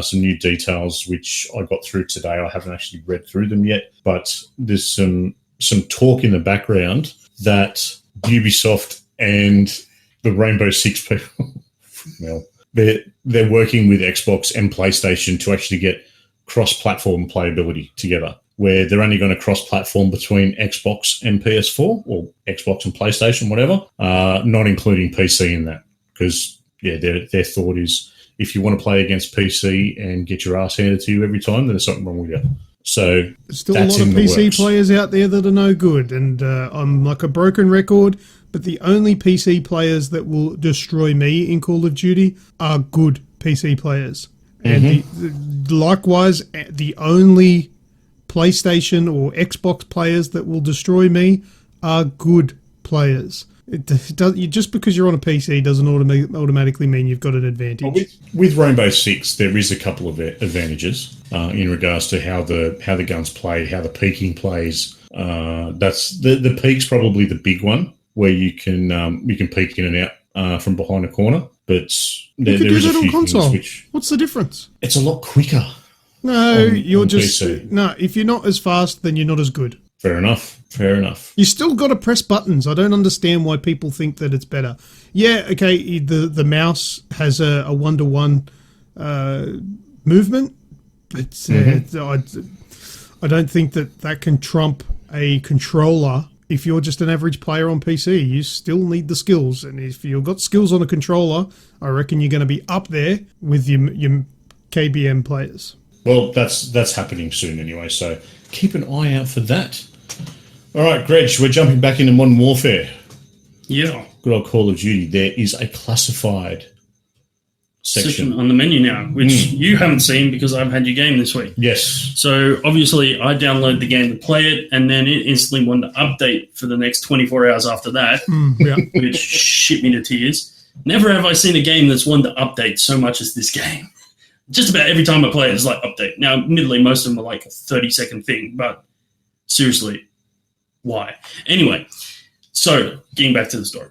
Some new details which I got through today. I haven't actually read through them yet, but there's some talk in the background that Ubisoft and the Rainbow Six people, well, they're working with Xbox and PlayStation to actually get cross-platform playability together, where they're only going to cross-platform between Xbox and PS4 or Xbox and PlayStation, whatever, not including PC in that, because their thought is, if you want to play against PC and get your ass handed to you every time, then there's something wrong with you. So there's still a lot of PC players out there that are no good, and I'm like a broken record, but the only PC players that will destroy me in Call of Duty are good PC players. Mm-hmm. And likewise, the only PlayStation or Xbox players that will destroy me are good players. Just because you're on a PC doesn't automatically mean you've got an advantage. Well, with Rainbow Six, there is a couple of advantages in regards to how the guns play, how the peeking plays. That's the peek's probably the big one, where you can peek in and out from behind a corner. But there is a few things which... What's the difference? It's a lot quicker. No, you're just... PC. No, if you're not as fast, then you're not as good. Fair enough. You still got to press buttons. I don't understand why people think that it's better. Yeah, okay, the mouse has a one-to-one movement, but I don't think that can trump a controller. If you're just an average player on PC, you still need the skills. And if you've got skills on a controller, I reckon you're going to be up there with your KBM players. Well, that's happening soon anyway, so keep an eye out for that. All right, Greg, we're jumping back into Modern Warfare. Yeah. Good old Call of Duty. There is a classified section on the menu now, which you haven't seen because I've had your game this week. Yes. So, obviously, I downloaded the game to play it, and then it instantly wanted to update for the next 24 hours after that, which shit me to tears. Never have I seen a game that's wanted to update so much as this game. Just about every time I play it, it's like update. Now, admittedly, most of them are like a 30-second thing, but seriously, why? Anyway, so getting back to the story.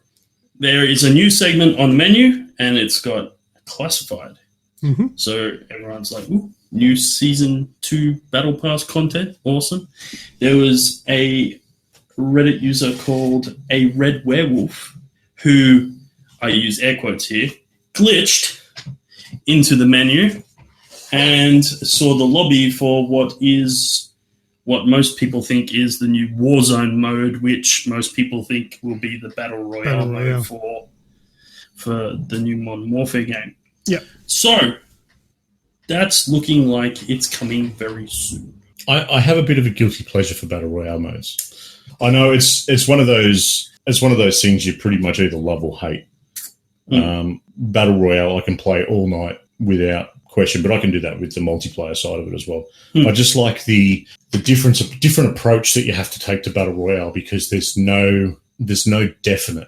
There is a new segment on the menu, and it's got classified. So everyone's like, ooh, new Season 2 Battle Pass content. Awesome. There was a Reddit user called A Red Werewolf who, I use air quotes here, glitched into the menu and saw the lobby for what most people think is the new Warzone mode, which most people think will be the Battle Royale mode for the new Modern Warfare game. Yeah. So that's looking like it's coming very soon. I have a bit of a guilty pleasure for Battle Royale modes. I know it's one of those things you pretty much either love or hate. Battle Royale I can play all night without question, but I can do that with the multiplayer side of it as well. I just like the different approach that you have to take to Battle Royale, because there's no definite.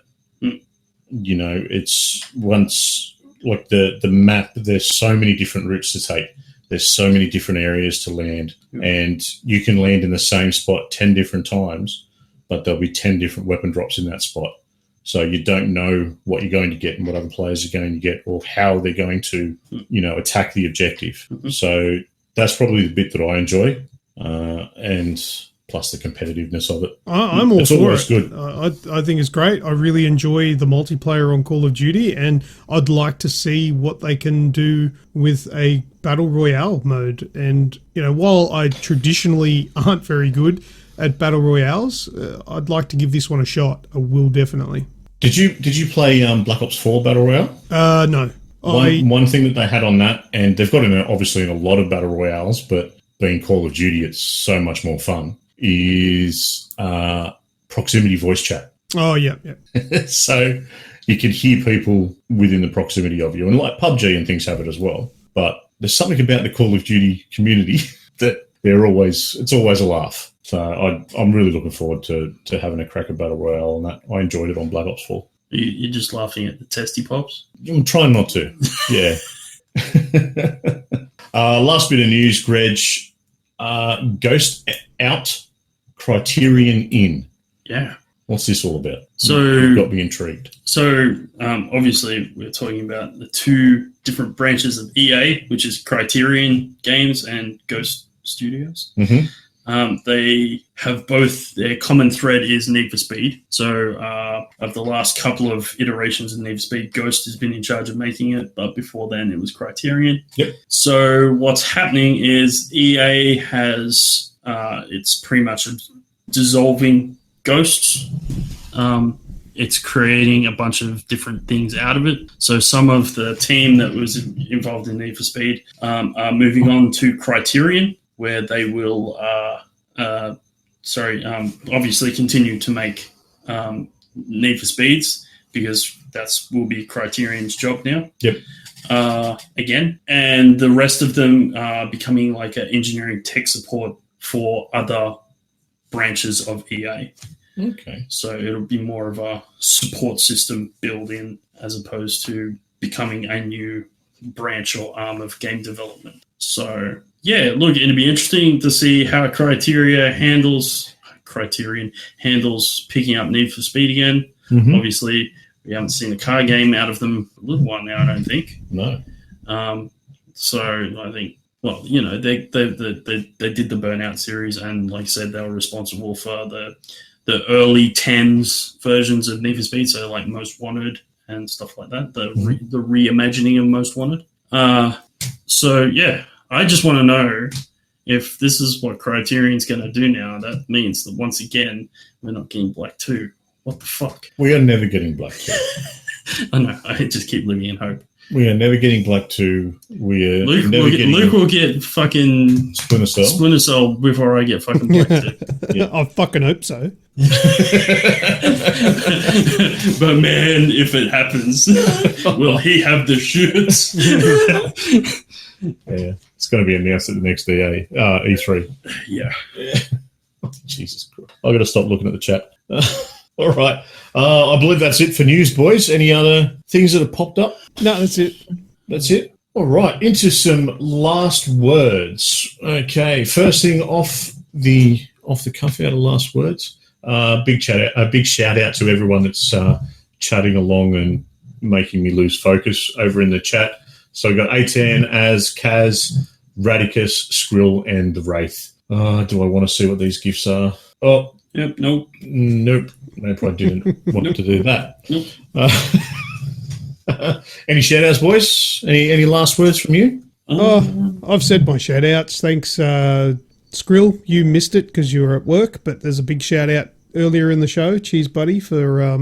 You know, it's once like the map. There's so many different routes to take. There's so many different areas to land, and you can land in the same spot 10 different times, but there'll be 10 different weapon drops in that spot. So you don't know what you're going to get and what other players are going to get, or how they're going to, attack the objective. So that's probably the bit that I enjoy, and plus the competitiveness of it. I'm all for it. Good. I think it's great. I really enjoy the multiplayer on Call of Duty, and I'd like to see what they can do with a Battle Royale mode. And, while I traditionally aren't very good at Battle Royales, I'd like to give this one a shot. I will definitely. Did you play Black Ops 4 Battle Royale? No. One thing that they had on that, and they've got it obviously in a lot of Battle Royales, but being Call of Duty, it's so much more fun, is proximity voice chat. Oh, yeah. So you can hear people within the proximity of you. And like PUBG and things have it as well. But there's something about the Call of Duty community that it's always a laugh. So I'm really looking forward to having a crack at Battle Royale, and that I enjoyed it on Black Ops 4. You're just laughing at the testy pops? I'm trying not to, yeah. Last bit of news, Greg. Ghost out, Criterion in. Yeah. What's this all about? So you've got me intrigued. So obviously we're talking about the two different branches of EA, which is Criterion Games and Ghost Studios. They have both, their common thread is Need for Speed. So of the last couple of iterations of Need for Speed, Ghost has been in charge of making it, but before then it was Criterion. Yep. So what's happening is EA has, it's pretty much dissolving Ghosts. It's creating a bunch of different things out of it. So some of the team that was involved in Need for Speed are moving on to Criterion, where they will, obviously continue to make Need for Speeds, because will be Criterion's job now. Yep. Again, and the rest of them are becoming like an engineering tech support for other branches of EA. Okay. So it'll be more of a support system built in as opposed to becoming a new branch or arm of game development. So, yeah, look, it'll be interesting to see how Criterion handles picking up Need for Speed again. Mm-hmm. Obviously, we haven't seen a car game out of them for a little while now, I don't think. No. So I think, well, you know, they did the Burnout series, and like I said, they were responsible for the early 10s versions of Need for Speed, so like Most Wanted and stuff like that, the reimagining of Most Wanted. So, yeah, I just want to know if this is what Criterion's going to do now. That means that once again, we're not getting Black 2. What the fuck? We are never getting Black 2. I know. I just keep living in hope. We are never getting Black 2. Luke will get fucking Splinter Cell before I get fucking Black 2. Yeah. I fucking hope so. But man, if it happens, will he have the shirts? Yeah, it's going to be announced at the next E3. Yeah. Jesus Christ. I've got to stop looking at the chat. All right. I believe that's it for news, boys. Any other things that have popped up? No, that's it. That's it. All right. Into some last words. Okay. First thing off the cuff out of last words. Big shout out to everyone that's chatting along and making me lose focus over in the chat. So we've got A10, Az, Kaz, Radicus, Skrill, and the Wraith. Do I want to see what these gifts are? Oh. Yep. Nope. Nope. Maybe I didn't want to do that. Nope. Any shout-outs, boys? Any last words from you? I've said my shout-outs. Thanks, Skrill. You missed it because you were at work, but there's a big shout-out earlier in the show. Cheers, buddy, for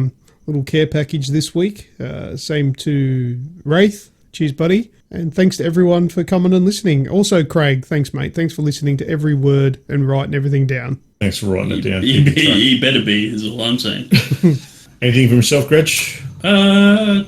little care package this week. Same to Wraith. Cheers, buddy. And thanks to everyone for coming and listening. Also, Craig, thanks, mate. Thanks for listening to every word and writing everything down. Thanks for writing it down. He better be, is all I'm saying. Anything for yourself, Gretch? No,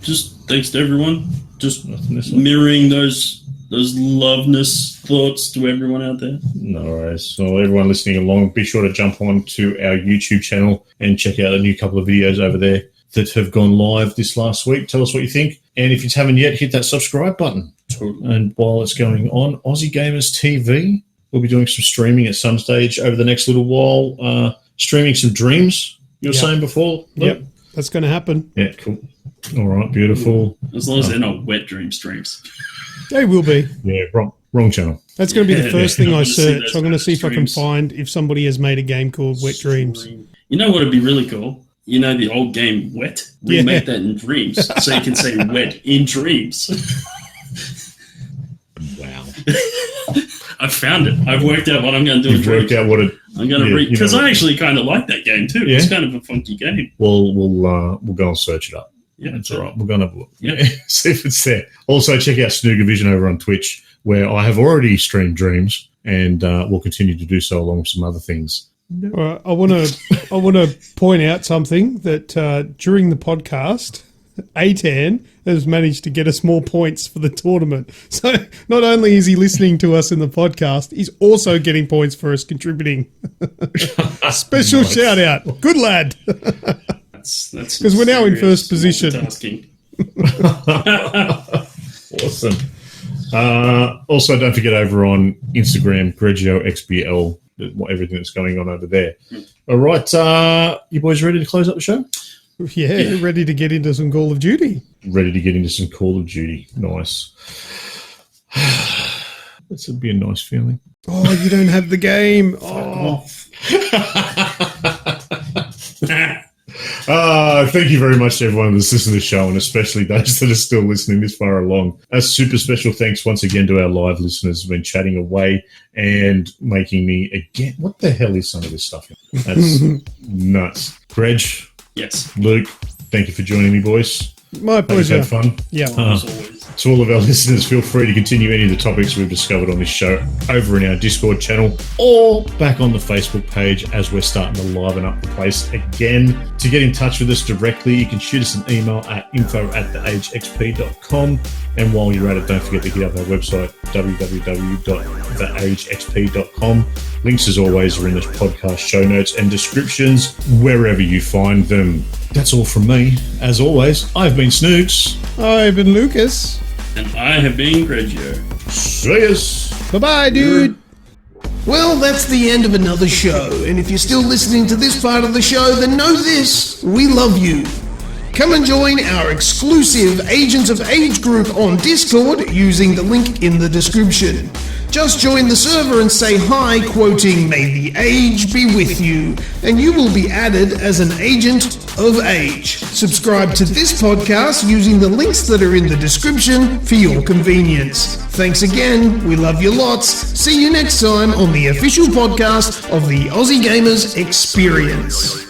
just thanks to everyone. Just mirroring those loveness thoughts to everyone out there. No worries. So everyone listening along, be sure to jump on to our YouTube channel and check out a new couple of videos over there that have gone live this last week. Tell us what you think. And if you haven't yet, hit that subscribe button. Totally. And while it's going on, Aussie Gamers TV, we'll be doing some streaming at some stage over the next little while. Streaming some dreams, you were saying before? Yep, that's going to happen. Yeah, cool. All right, beautiful. As long as they're not wet dream streams. They will be. Yeah, wrong channel. That's going to be the first thing I search. I'm going to see if I can find if somebody has made a game called Wet Dreams. You know what would be really cool? You know the old game Wet? Remake that in Dreams. So you can say Wet in Dreams. Wow. I found it. I've worked out what I'm going to do. You've worked out what it... I'm going to read... Because I actually kind of like that game too. Yeah? It's kind of a funky game. We'll go and search it up. Yeah, it's all right. We're going to have a look. Yeah. See if it's there. Also, check out Snooga Vision over on Twitch, where I have already streamed Dreams, and we'll continue to do so along with some other things. I want to point out something that during the podcast, A10 has managed to get us more points for the tournament. So not only is he listening to us in the podcast, he's also getting points for us contributing. Special shout out. Good lad. That's because we're now in first position. Awesome. Also, don't forget over on Instagram, Grejio XBL, everything that's going on over there. All right, you boys ready to close up the show? Yeah, ready to get into some Call of Duty. Ready to get into some Call of Duty. Nice. This would be a nice feeling. Oh, you don't have the game. Oh. Thank you very much to everyone that's listening to the show, and especially those that are still listening this far along. A super special thanks once again to our live listeners who've been chatting away and making me again. What the hell is some of this stuff? That's nuts. Greg. Yes. Luke, thank you for joining me, boys. My pleasure. Had fun. Yeah. As always. To all of our listeners, feel free to continue any of the topics we've discovered on this show over in our Discord channel or back on the Facebook page as we're starting to liven up the place again. To get in touch with us directly, you can shoot us an email at info@theagexp.com. And while you're at it, don't forget to hit up our website, www.theagexp.com. theagexp.com. Links, as always, are in the podcast show notes and descriptions, wherever you find them. That's all from me. As always, I've been Snoogs. I've been Lucas. And I have been Grejio. See us. Bye-bye, dude. Well, that's the end of another show, and if you're still listening to this part of the show, then know this, we love you. Come and join our exclusive Agents of Age group on Discord using the link in the description. Just join the server and say hi, quoting, "May the age be with you," and you will be added as an Agent of Age. Subscribe to this podcast using the links that are in the description for your convenience. Thanks again, we love you lots. See you next time on the official podcast of the Aussie Gamers Experience.